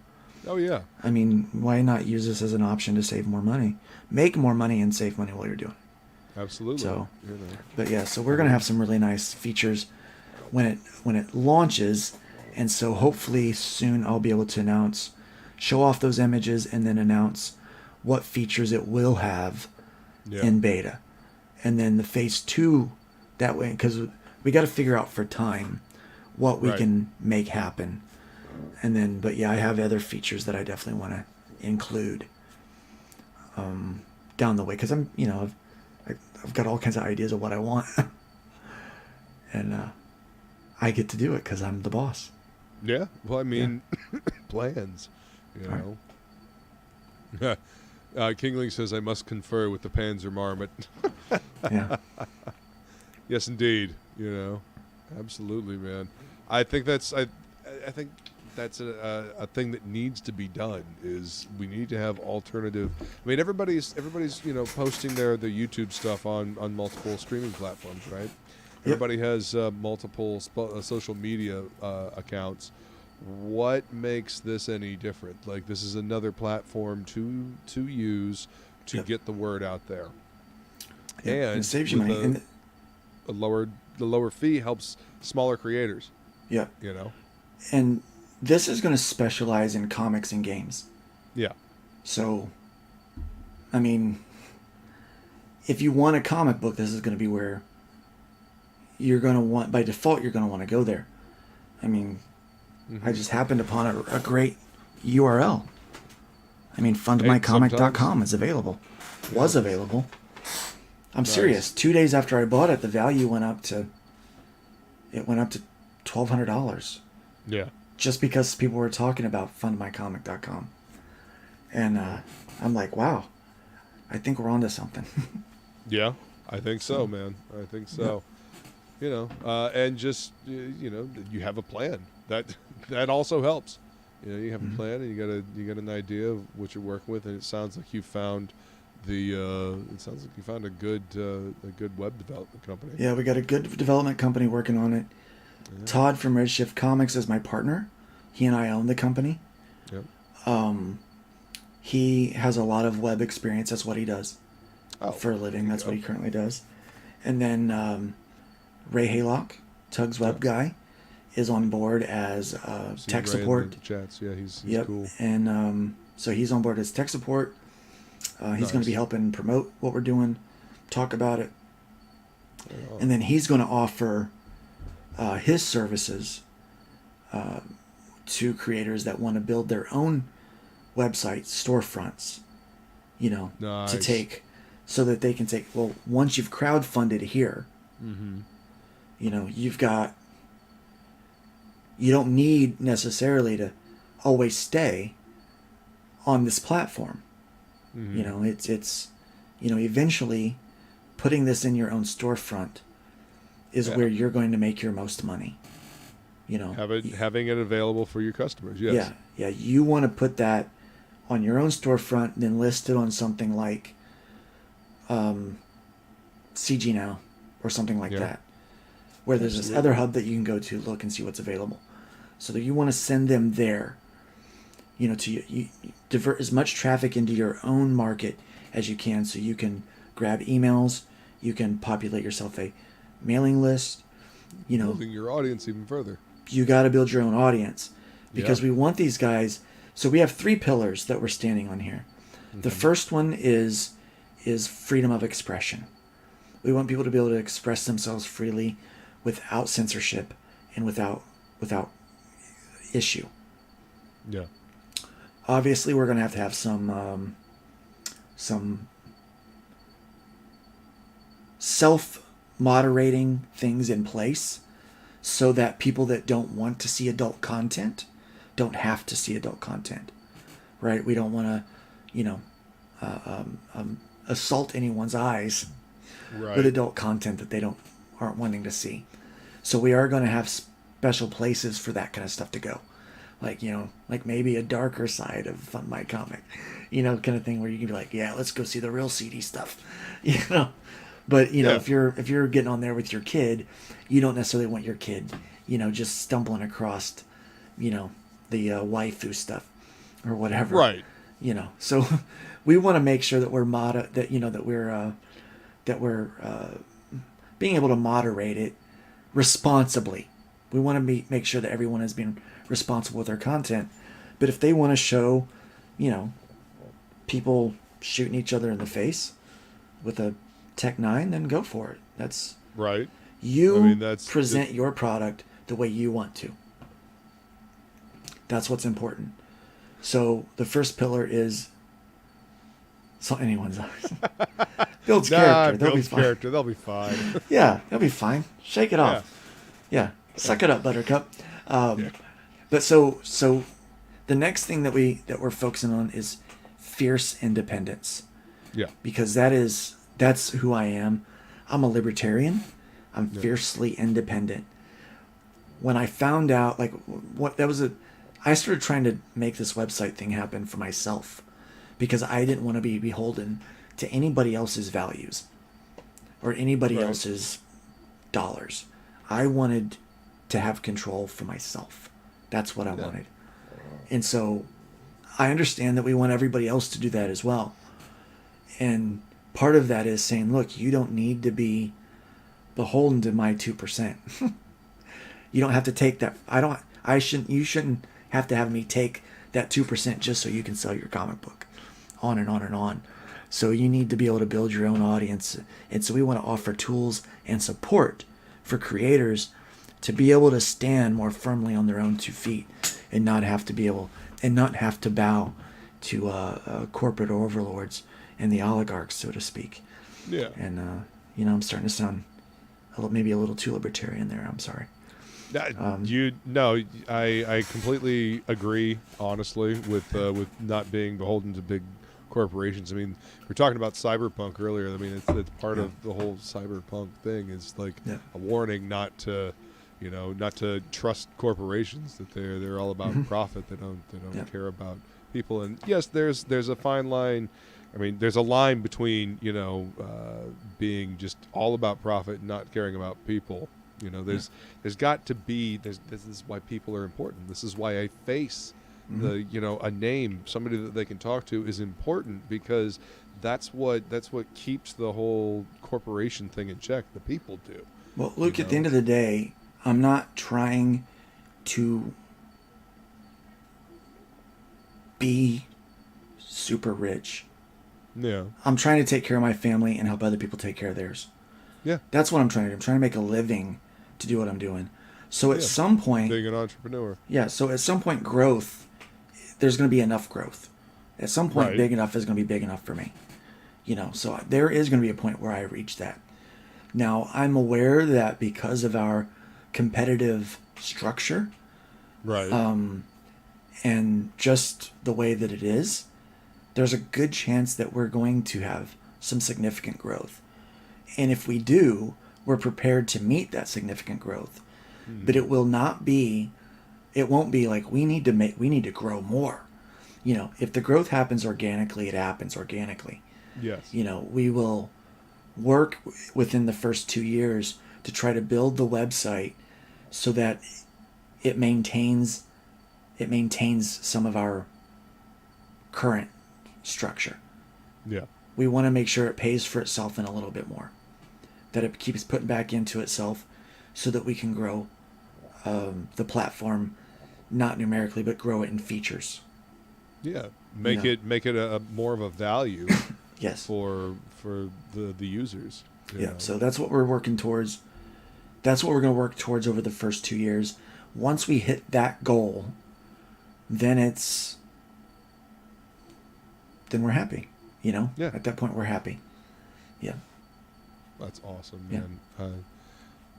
Oh yeah. I mean, why not use this as an option to save more money, make more money, and save money while you're doing it? Absolutely. So, but yeah, so we're gonna have some really nice features when it launches, and so hopefully soon I'll be able to show off those images, and then announce what features it will have in beta, and then the phase 2 that way, because we got to figure out for time what we can make happen, and then but yeah, I have other features that I definitely want to include down the way, because I'm I've got all kinds of ideas of what I want. And I get to do it because I'm the boss. Yeah. Well, I mean, plans. You know. Kingling says, I must confer with the Panzer Marmot. Yeah. Yes, indeed. You know, absolutely, man. I think that's a thing that needs to be done. Is we need to have alternative. I mean, everybody's posting their YouTube stuff on multiple streaming platforms, right? Yep. Everybody has multiple social media accounts. What makes this any different? Like, this is another platform to use to get the word out there. And it saves you money. And The lower fee helps smaller creators. Yeah. You know? And this is going to specialize in comics and games. Yeah. So, I mean, if you want a comic book, this is going to be where you're going to want, by default, you're going to want to go there. I mean, I just happened upon a great URL. I mean, fundmycomic.com is available. Was available. I'm serious. 2 days after I bought it, the value went up to $1,200. Yeah. Just because people were talking about fundmycomic.com. And I'm like, wow, I think we're onto something. Yeah, I think so, man. I think so. Yeah. You know, and just you have a plan. That also helps. You know, you have a plan, and you got an idea of what you're working with, and it sounds like you found a good web development company. Yeah, we got a good development company working on it. Yeah. Todd from Redshift Comics is my partner. He and I own the company. Yep. He has a lot of web experience. That's what he does for a living. That's what he currently does. And then Ray Haylock, Tug's web guy, is on board as tech support. Chats. Yeah, he's cool. And so he's on board as tech support. He's going to be helping promote what we're doing, talk about it. Oh. And then he's going to offer his services to creators that want to build their own websites, storefronts, to take, so that they can take, well, once you've crowdfunded here, you don't need necessarily to always stay on this platform. It's eventually putting this in your own storefront is where you're going to make your most money. Having it available for your customers. Yes. Yeah. You want to put that on your own storefront, and then list it on something like CG Now or something like that, where there's this other hub that you can go to, look and see what's available. So that you want to send them there, to you divert as much traffic into your own market as you can, so you can grab emails, you can populate yourself a mailing list, building your audience even further. You got to build your own audience, because we want these guys. So we have 3 pillars that we're standing on here. The first one is freedom of expression. We want people to be able to express themselves freely without censorship and without issue. Yeah. Obviously, we're going to have some self-moderating things in place, so that people that don't want to see adult content don't have to see adult content, right? We don't want to, assault anyone's eyes with adult content that they aren't wanting to see. So we are going to have special places for that kind of stuff to go. Like maybe a darker side of Fun My Comic, kind of thing, where you can be like, yeah, let's go see the real seedy stuff, But if you're getting on there with your kid, you don't necessarily want your kid, just stumbling across, the waifu stuff or whatever, right? So we want to make sure that we're being able to moderate it responsibly. We want to make sure that everyone is being responsible with their content. But if they want to show, people shooting each other in the face with a Tech 9, then go for it. That's right. That's present your product the way you want to. That's what's important. So the first pillar is anyone's eyes. Builds character. They'll be fine. They'll be fine. Yeah, they'll be fine. Shake it off. Yeah. Suck it up, Buttercup. But so the next thing that we're focusing on is fierce independence. Yeah. Because that's who I am. I'm a libertarian. I'm fiercely independent. When I found out, like, I started trying to make this website thing happen for myself because I didn't want to be beholden to anybody else's values or anybody else's dollars. I wanted to have control for myself. That's what I wanted. And so I understand that we want everybody else to do that as well. And part of that is saying, look, you don't need to be beholden to my 2%. You don't have to take that. You shouldn't have to have me take that 2% just so you can sell your comic book. On and on and on. So you need to be able to build your own audience. And so we want to offer tools and support for creators to be able to stand more firmly on their own 2 feet and not have to bow to corporate overlords and the oligarchs, so to speak. Yeah. And I'm starting to sound maybe a little too libertarian there. I'm sorry. I completely agree, honestly, with not being beholden to big corporations. I mean, we were talking about cyberpunk earlier. I mean, it's part of the whole cyberpunk thing is like a warning not to trust corporations, that they're all about profit. They don't care about people. And yes, there's a fine line. I mean, there's a line between being just all about profit and not caring about people. There's got to be. This is why people are important. This is why a face, a name, somebody that they can talk to is important, because that's what keeps the whole corporation thing in check. The people do. Well, Luke, at the end of the day, I'm not trying to be super rich. Yeah. I'm trying to take care of my family and help other people take care of theirs. Yeah. That's what I'm trying to do. I'm trying to make a living to do what I'm doing. So at some point... being an entrepreneur. Yeah, so at some point growth, there's going to be enough growth. At some point big enough is going to be big enough for me. So there is going to be a point where I reach that. Now, I'm aware that because of our competitive structure... Right. And just the way that it is, there's a good chance that we're going to have some significant growth. And if we do, we're prepared to meet that significant growth. But it won't be like we need to grow more. If the growth happens organically, it happens organically. Yes. We will work within the first 2 years to try to build the website so that it maintains some of our current structure. Yeah. We want to make sure it pays for itself and a little bit more. That it keeps putting back into itself so that we can grow the platform, not numerically, but grow it in features. Yeah. Make it a more of a value yes. for the users. Yeah. So that's what we're working towards. That's what we're going to work towards over the first 2 years. Once we hit that goal, then we're happy. Yeah. At that point, we're happy. Yeah. That's awesome, man.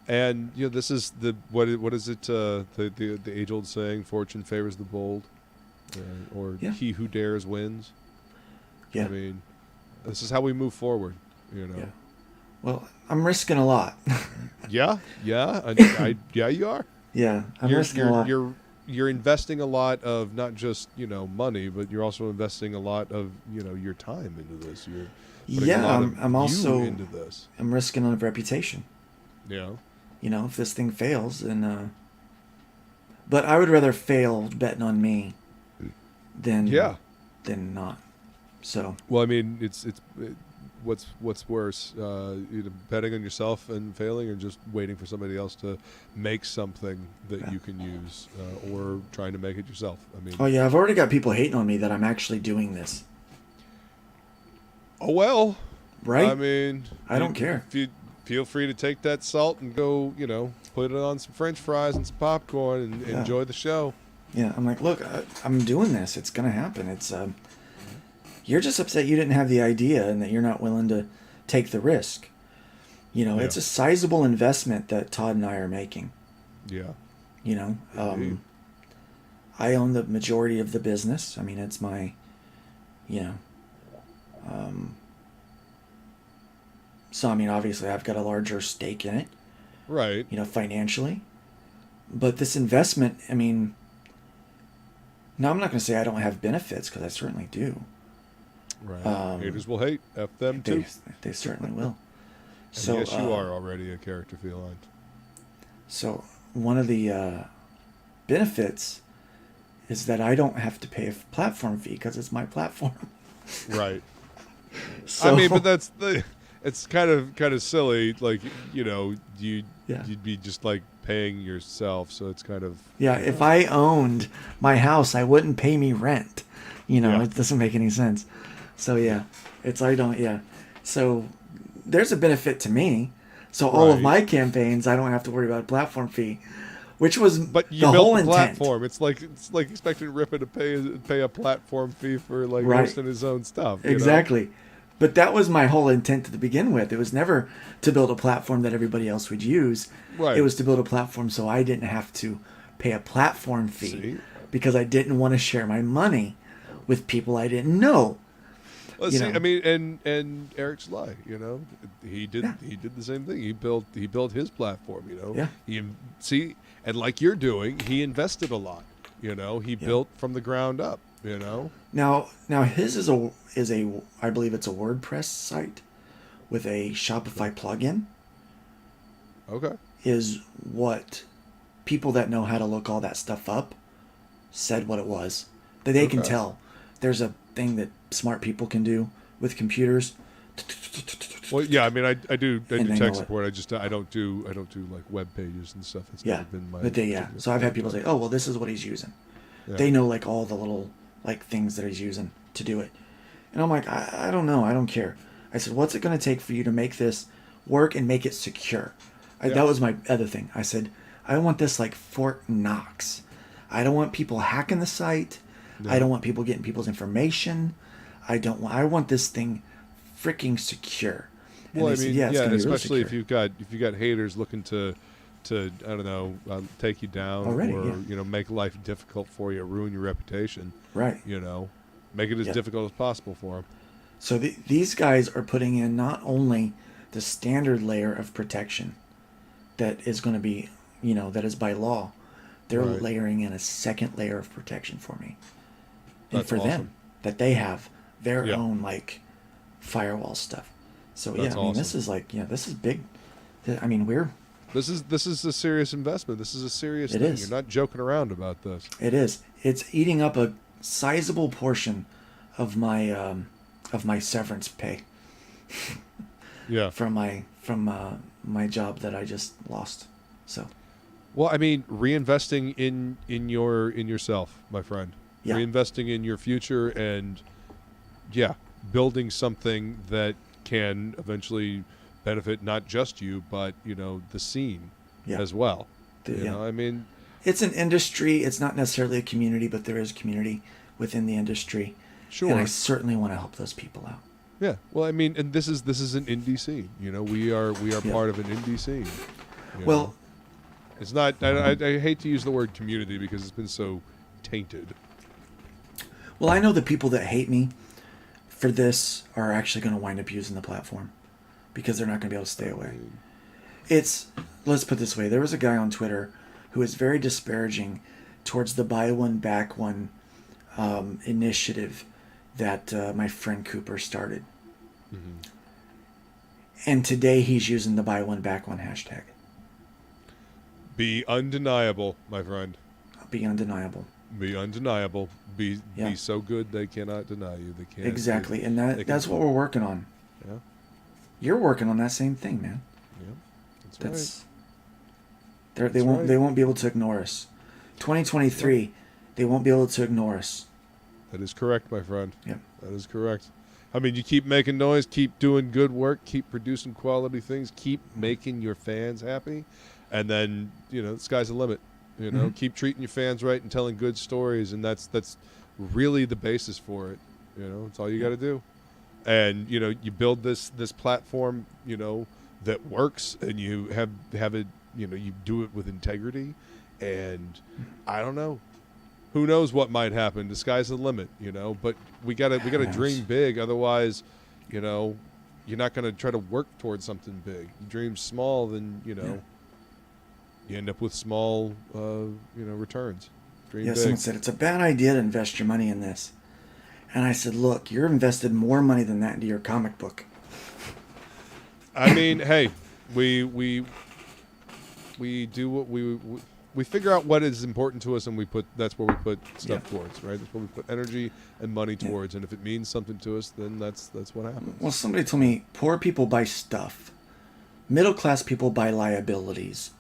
And this is what is it? The age-old saying: "Fortune favors the bold," or "He who dares wins." Yeah. I mean, this is how we move forward. Yeah. Well, I'm risking a lot. Yeah. Yeah, you are. Yeah, I'm risking a lot. You're investing a lot of not just money, but you're also investing a lot of your time into this. I'm also into this. I'm risking a reputation. Yeah. If this thing fails, then but I would rather fail betting on me than not. So. Well, I mean, what's worse, either betting on yourself and failing, or just waiting for somebody else to make something that you can use, or trying to make it yourself. I mean. Oh yeah, I've already got people hating on me that I'm actually doing this. Oh well. Right. I mean, I don't care. If you feel free to take that salt and go, put it on some French fries and some popcorn and enjoy the show. Yeah, I'm like, look, I'm doing this. It's gonna happen. It's you're just upset you didn't have the idea and that you're not willing to take the risk. It's a sizable investment that Todd and I are making. Yeah. You know, Indeed. I own the majority of the business. I mean, it's my, you know, so I mean, obviously I've got a larger stake in it, Right. you know, financially. But this investment, I mean, now I'm not going to say I don't have benefits, because I certainly do. Right. Haters will hate. F them too. They certainly will. And So yes, you are already a character feline. So one of the benefits is that I don't have to pay a platform fee because it's my platform. Right. So, I mean, but that's the. It's kind of silly. Like, you know, you'd be just like paying yourself. So it's kind of. yeah, if I owned my house, I wouldn't pay me rent. You know, Yeah. it doesn't make any sense. So yeah, So there's a benefit to me. So all of Right. my campaigns, I don't have to worry about a platform fee, which was But you the built whole the intent. platform. It's like expecting Ripper to pay a platform fee for like Right. hosting his own stuff. you know? Exactly. But that was my whole intent to begin with. It was never to build a platform that everybody else would use. Right. It was to build a platform so I didn't have to pay a platform fee, See? because I didn't want to share my money with people I didn't know. Well, you see, know. I mean, and Eric's lie. You know, he did the same thing. He built his platform. You know. Yeah. And like you're doing, he invested a lot. You know, he built from the ground up. You know. Now his is a I believe it's a WordPress site with a Shopify plugin. Okay. Is what people that know how to look all that stuff up said what it was. That they can Okay. tell. There's a thing that smart people can do with computers. Well, yeah. I mean, I do And they know tech it. support. I don't do like web pages and stuff. It's Yeah. never been my. But so I've had people say, "Oh, well, this is what he's using." Yeah. They know like all the little like things that he's using to do it. And I'm like, I don't know. I don't care. I said, what's it going to take for you to make this work and make it secure? That was my other thing. I said, I want this like Fort Knox. I don't want people hacking the site. I don't want people getting people's information. I want this thing freaking secure. And Well, I they mean, said, it's gonna be really especially if secure. you've got haters looking to I don't know, take you down Already, or yeah. you know, make life difficult for you, ruin your reputation. Right. You know, make it as Yeah. difficult as possible for them. So these guys are putting in not only the standard layer of protection that is going to be, you know, that is by law, they're Right. layering in a second layer of protection for me. And That's for awesome. them, that they have their Yeah. own, like, firewall stuff. So, That's I mean, this awesome. is like, this is big. I mean, This is a serious investment. This is a serious It thing. is. You're not joking around about this. it is. It's eating up a sizable portion of my severance pay Yeah. from my job that I just lost. So, Well, I mean, reinvesting in yourself, my friend. Yeah. Reinvesting in your future and building something that can eventually benefit not just you, but you know, the scene as well. You know, I mean, it's an industry. It's not necessarily a community, but there is community within the industry. sure. And I certainly want to help those people out. Yeah. Well, I mean, and this is an indie scene. You know, we are part of an indie scene. you Well, know. It's not. I hate to use the word community because it's been so tainted. I know the people that hate me for this are actually going to wind up using the platform because they're not going to be able to stay away. Let's put it this way. There was a guy on Twitter who was very disparaging towards the buy one, back one initiative that my friend Cooper started. Mm-hmm. And today he's using the buy one, back one hashtag. Be undeniable, my friend. Be undeniable. Be undeniable. Be Yeah. so good they cannot deny you. They can't. Exactly. And they that's can- what we're working on. Yeah. You're working on that same thing, man. Yeah. That's right. They That's won't right. they won't be able to ignore us. 2023, they won't be able to ignore us. That is correct, my friend. Yep. That is correct. I mean, you keep making noise, keep doing good work, keep producing quality things, keep making your fans happy, and then, you know, the sky's the limit. You know, Mhm. keep treating your fans right and telling good stories, and that's really the basis for it. You know, it's all you got to do. And, you know, you build this platform, you know, that works, and you have it you do it with integrity, and I don't know. Who knows what might happen? The sky's the limit, But we gotta dream big. Otherwise, you're not gonna try to work towards something big. You dream small, then you end up with small, returns. Dream big. Someone said it's a bad idea to invest your money in this, and I said, look, you're invested more money than that into your comic book. I mean, hey, we do what we figure out what is important to us, and that's where we put stuff towards, right? That's where we put energy and money towards, and if it means something to us, then that's what happens. Well, somebody told me poor people buy stuff, middle class people buy liabilities,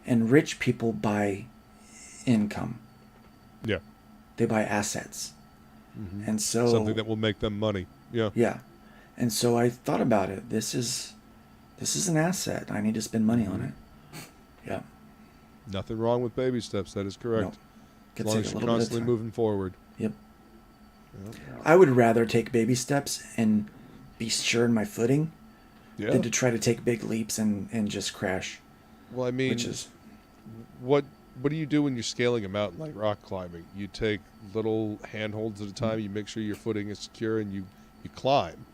and rich people buy income. Yeah. They buy assets. Mm-hmm. And so something that will make them money. Yeah. Yeah. And so I thought about it. This is an asset. I need to spend money on it. Yeah. Nothing wrong with baby steps. That is correct. No. As long as you're constantly moving forward. Yep. Yep. I would rather take baby steps and be sure in my footing than to try to take big leaps and just crash. Well, I mean, what do you do when you're scaling a mountain like rock climbing? You take little handholds at a time. You make sure your footing is secure, and you climb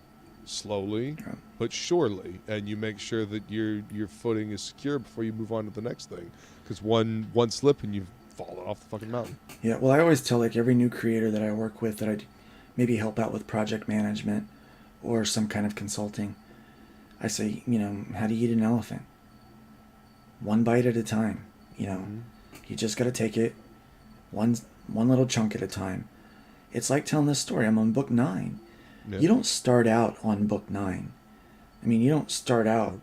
slowly but surely, and you make sure that your footing is secure before you move on to the next thing. Because one slip and you've fallen off the fucking mountain. Yeah, well, I always tell every new creator that I work with that I'd maybe help out with project management or some kind of consulting. I say, how do you eat an elephant? One bite at a time. You just got to take it one little chunk at a time. It's like telling this story. I'm on book 9. Yeah. You don't start out on book 9. I mean, you don't start out,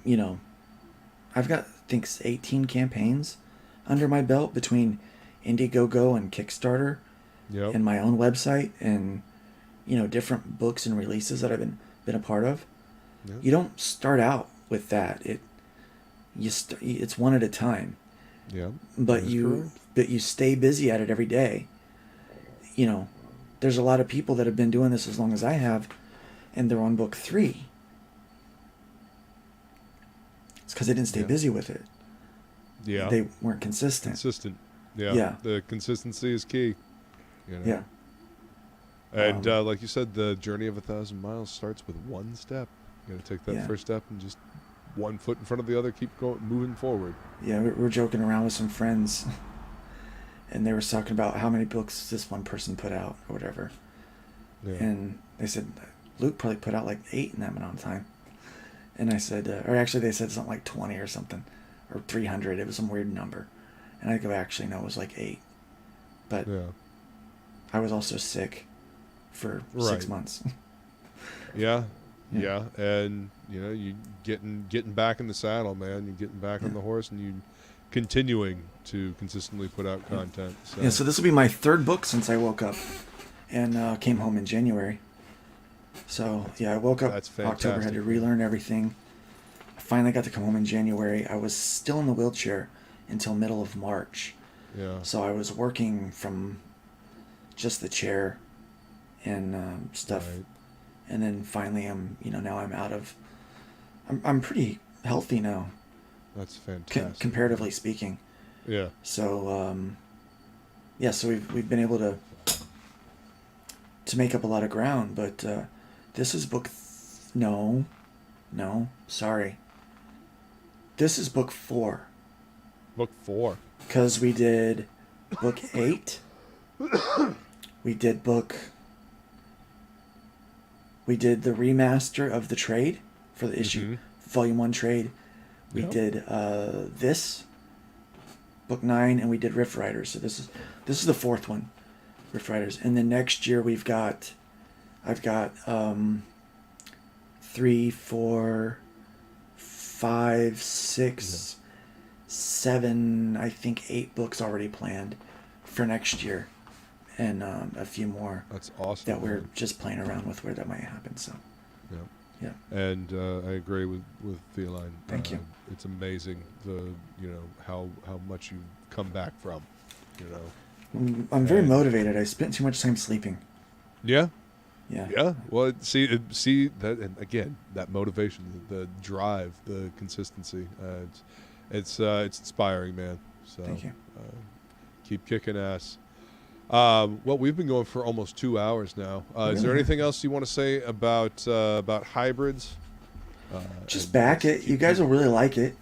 I've got, I think, 18 campaigns under my belt between Indiegogo and Kickstarter and my own website and, different books and releases that I've been a part of. Yep. You don't start out with that. It's one at a time. Yeah. But you stay busy at it every day. There's a lot of people that have been doing this as long as I have, and they're on book 3. It's because they didn't stay busy with it. Yeah. They weren't consistent. Yeah. Yeah. The consistency is key. Yeah. And like you said, the journey of 1,000 miles starts with one step. You got to take that first step and just one foot in front of the other, keep going, moving forward. Yeah, we were joking around with some friends, and they were talking about how many books this one person put out or whatever. Yeah. And they said Luke probably put out like 8 in that amount of time. And I said, or actually they said something like 20 or something, or 300. It was some weird number. And I go, actually, no, it was like 8. But I was also sick for 6 months. Yeah. And you getting back in the saddle, man. You're getting back on the horse, and you continuing to consistently put out content. So this will be my 3rd book since I woke up and came home in January. So I woke up October, had to relearn everything. I finally got to come home in January. I was still in the wheelchair until middle of March. Yeah. So I was working from just the chair and stuff. Right. And then finally now I'm out of, I'm pretty healthy now. That's fantastic. Comparatively speaking. Yeah. So, so we've been able to make up a lot of ground, but this is book, sorry. This is book 4. Book 4. Because we did book 8. We did the remaster of the trade for the issue, volume 1 trade. We did this, book 9, and we did Rift Riders. So this is the 4th one, Rift Riders. And then next year I've got 3, 4, 5, 6, 7, I think 8 books already planned for next year. And a few more. That's awesome. That we're just playing around with where that might happen. So. Yeah. And I agree with Feline. Thank you. It's amazing how much you come back from. I'm very motivated. I spent too much time sleeping. Yeah. Yeah. Yeah. Well, see that, and again, that motivation, the drive, the consistency. It's inspiring, man. So Thank you. keep kicking ass. Well, we've been going for almost 2 hours now. Is there Really? anything else you want to say about hybrids? Just back it. You guys will really like it.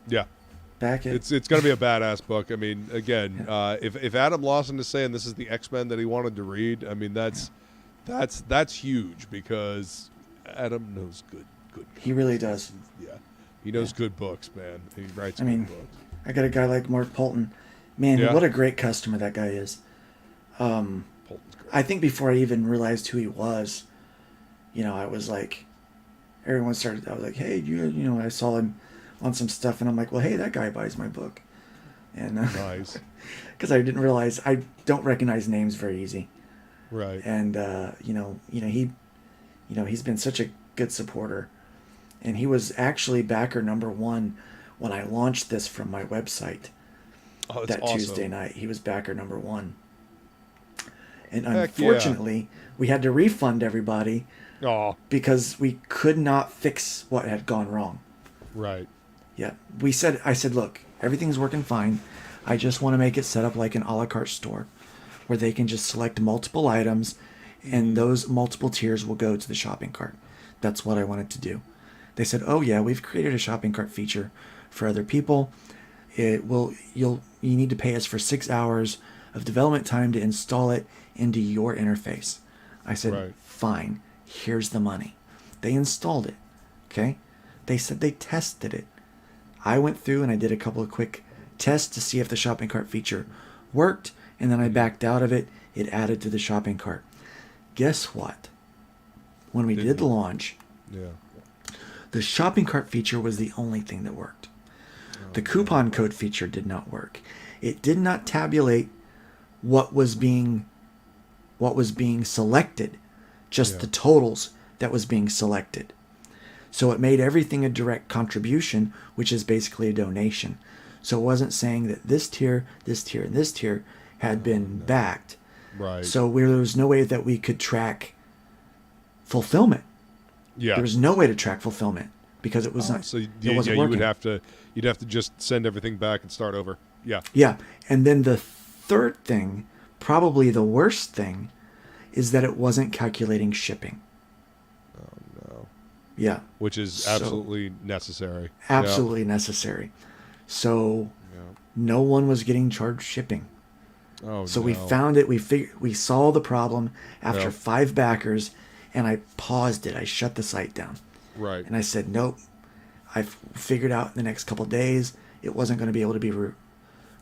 Yeah. Back it. It's going to be a badass book. I mean, again, if Adam Lawson is saying this is the X-Men that he wanted to read, I mean that's huge because Adam knows good. He really does. Yeah, he knows good books, man. He writes I good mean, books. I got a guy like Mark Polton. Man, Yeah. what a great customer that guy is. Polton's great. I think before I even realized who he was, I was like, I was like, hey, I saw him on some stuff, and I'm like, well, hey, that guy buys my book. And Nice. because I didn't realize, I don't recognize names very easy. Right. And, he's been such a good supporter. And he was actually backer #1 when I launched this from my website. Oh, that's That awesome. Tuesday night. He was backer #1. And Heck yeah. unfortunately, we had to refund everybody Oh, because we could not fix what had gone wrong. right. Yeah. I said, look, everything's working fine. I just want to make it set up like an a la carte store where they can just select multiple items and those multiple tiers will go to the shopping cart. That's what I wanted to do. They said, oh yeah, we've created a shopping cart feature for other people. You need to pay us for 6 hours of development time to install it into your interface. I said, Right. fine, here's the money. They installed it. Okay. They said they tested it. I went through and I did a couple of quick tests to see if the shopping cart feature worked, and then I backed out of it. It added to the shopping cart. Guess what? When we did the launch, Yeah. the shopping cart feature was the only thing that worked. The coupon code feature did not work. It did not tabulate what was being selected, just the totals that was being selected. So it made everything a direct contribution, which is basically a donation. So it wasn't saying that this tier, and this tier had been backed. Right. So there was no way that we could track fulfillment. Yeah. There was no way to track fulfillment because it was not. So it you wasn't working. you'd have to just send everything back and start over. Yeah. Yeah, and then the third thing, probably the worst thing, is that it wasn't calculating shipping. No. Yeah, Which is absolutely necessary. absolutely necessary. So Yeah. no one was getting charged shipping. Oh, So no. we found it. We saw the problem after Yeah. 5 backers, and I paused it. I shut the site down, Right. and I said, nope. I've figured out in the next couple of days it wasn't going to be able to be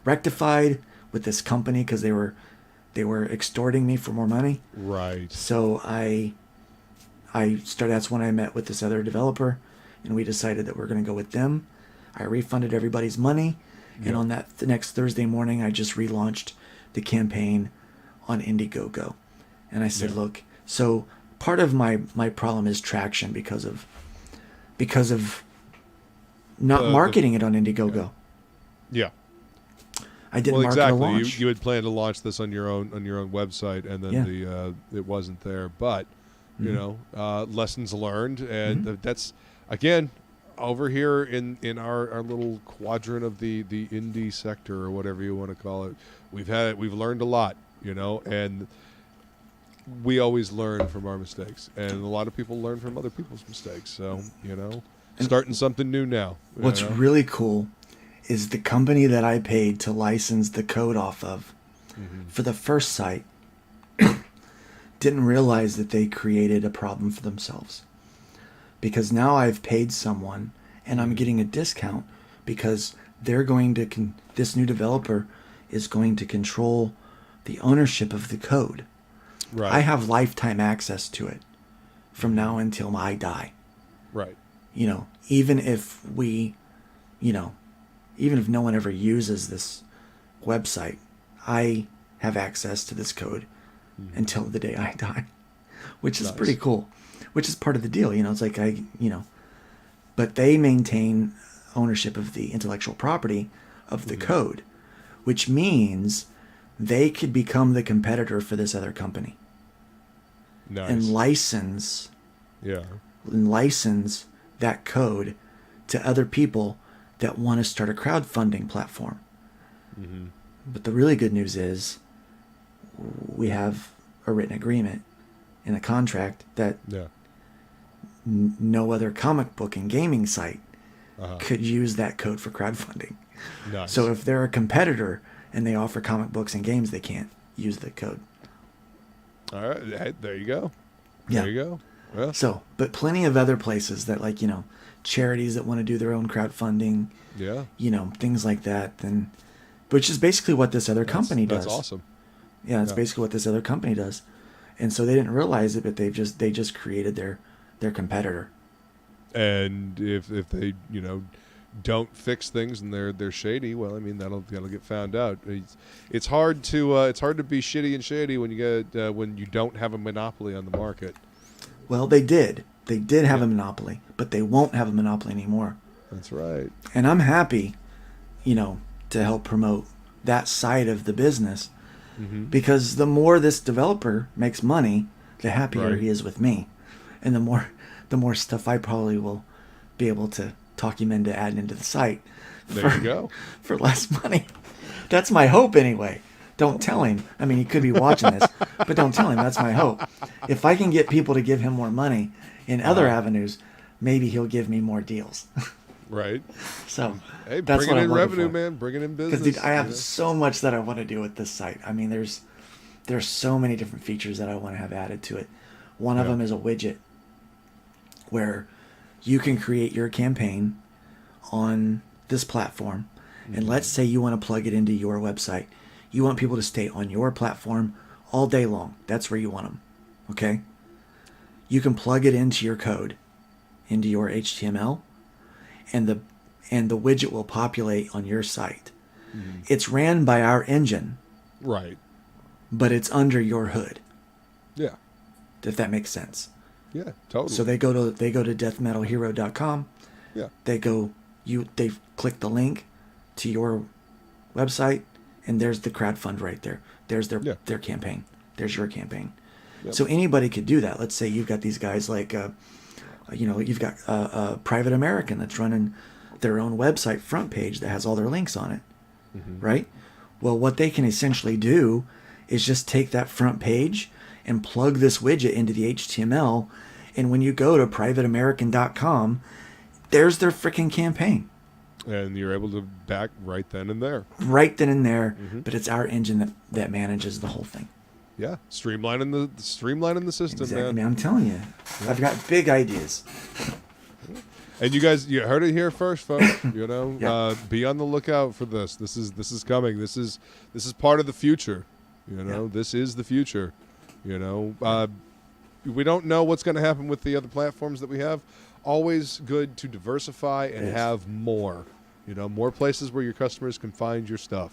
rectified with this company because they were extorting me for more money. Right. So I started. That's when I met with this other developer, and we decided that we're going to go with them. I refunded everybody's money, and on the next Thursday morning, I just relaunched the campaign on Indiegogo, and I said, look, so part of my problem is traction because of not marketing it on Indiegogo. Yeah. I didn't Well, market exactly. a launch. You had planned to launch this on your own website, and then it wasn't there. But lessons learned, and that's again over here in our little quadrant of the indie sector or whatever you want to call it. We've learned a lot, and we always learn from our mistakes, and a lot of people learn from other people's mistakes. So starting something new now. What's really cool is the company that I paid to license the code off of for the first site didn't realize that they created a problem for themselves. Because now I've paid someone and I'm getting a discount because they're going to, this new developer is going to control the ownership of the code. Right. I have lifetime access to it from now until I die. Right. Even if even if no one ever uses this website, I have access to this code until the day I die, which is pretty cool, which is part of the deal. It's like but they maintain ownership of the intellectual property of the code, which means they could become the competitor for this other company. Nice. And license that code to other people that want to start a crowdfunding platform. Mm-hmm. But the really good news is we have a written agreement in a contract that no other comic book and gaming site could use that code for crowdfunding. Nice. So if they're a competitor and they offer comic books and games, they can't use the code. All right. Hey, there you go. Yeah. There you go. Well, So, but plenty of other places that, like, you know, charities that want to do their own crowdfunding, yeah. you know, things like that. And which is basically what this other company does. That's awesome. Yeah, it's basically what this other company does. And so they didn't realize it, but they just created their competitor. And if they, you know, don't fix things and they're shady, well, I mean, that'll get found out. It's hard to be shitty and shady when you get when you don't have a monopoly on the market. Well, they did have a monopoly, but they won't have a monopoly anymore. That's right. And I'm happy, you know, to help promote that side of the business, because the more this developer makes money, the happier he is with me, and the more stuff I probably will be able to talk him into adding into the site. There you go. For less money. That's my hope anyway. Don't tell him. I mean, he could be watching this, but don't tell him. That's my hope. If I can get people to give him more money in other avenues, maybe he'll give me more deals. Right. So Hey, that's bringing what in I'm revenue, for. man. Bringing in business. Because I have you know? so much that I want to do with this site. I mean, there's so many different features that I want to have added to it. One of them is a widget where you can create your campaign on this platform. And let's say you want to plug it into your website. You want people to stay on your platform all day long. That's where you want them. Okay? You can plug it into your code, into your HTML, and the widget will populate on your site. It's ran by our engine, Right. but it's under your hood. Yeah. If that makes sense. Yeah. Totally. So they go to DeathMetalHero.com. Yeah. They click the link to your website, and there's the crowdfund right there. There's their campaign. There's your campaign. Yep. So anybody could do that. Let's say you've got these guys like, you've got a Private American that's running their own website front page that has all their links on it, right? Well, what they can essentially do is just take that front page and plug this widget into the HTML, and when you go to privateamerican.com, there's their freaking campaign. And you're able to back right then and there. Right then and there, but it's our engine that manages the whole thing. Yeah, streamlining the system, Exactly. man. I'm telling you, I've got big ideas. And you guys, you heard it here first, folks. You know, be on the lookout for this. This is coming. This is part of the future. You know, this is the future. You know, we don't know what's going to happen with the other platforms that we have. Always good to diversify and have more. You know, more places where your customers can find your stuff.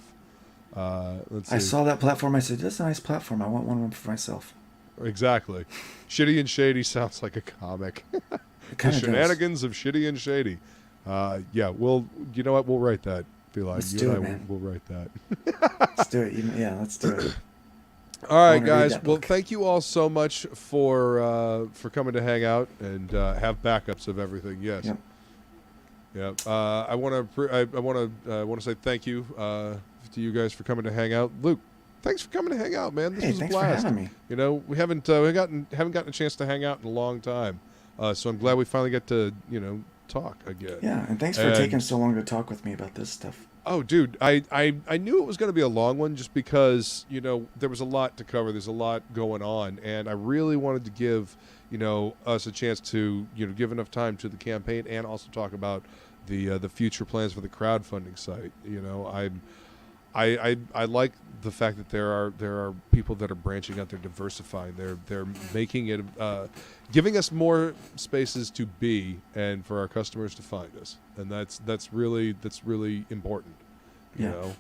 Let's see. I saw that platform. I said, "That's a nice platform. I want one for myself." Exactly. Shitty and Shady sounds like a comic. The shenanigans of Shitty and Shady. Yeah, you know what? We'll write that. Feline. Let's do it, man. We'll write that. Let's do it. Yeah, let's do it. All right, guys. Well, thank you all so much for coming to hang out and have backups of everything. Yes. Yep. Yep. I want to say thank you to you guys for coming to hang out. Luke, thanks for coming to hang out, man. This was a thanks blast. for having me. You know, we haven't gotten a chance to hang out in a long time, so I'm glad we finally get to talk again. Yeah, and thanks for taking so long to talk with me about this stuff. Oh, dude, I knew it was going to be a long one just because, there was a lot to cover. There's a lot going on, and I really wanted to give, us a chance to, give enough time to the campaign and also talk about the future plans for the crowdfunding site. I like the fact that there are people that are branching out, they're diversifying, they're making it, giving us more spaces to be and for our customers to find us, and that's really important, you know.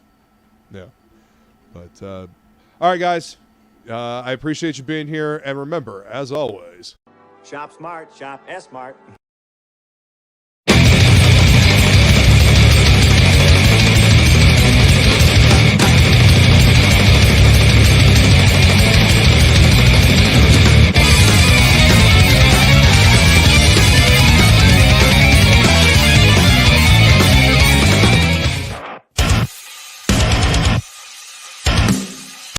Yeah. But all right, guys, I appreciate you being here, and remember, as always, Shop smart, shop S-smart.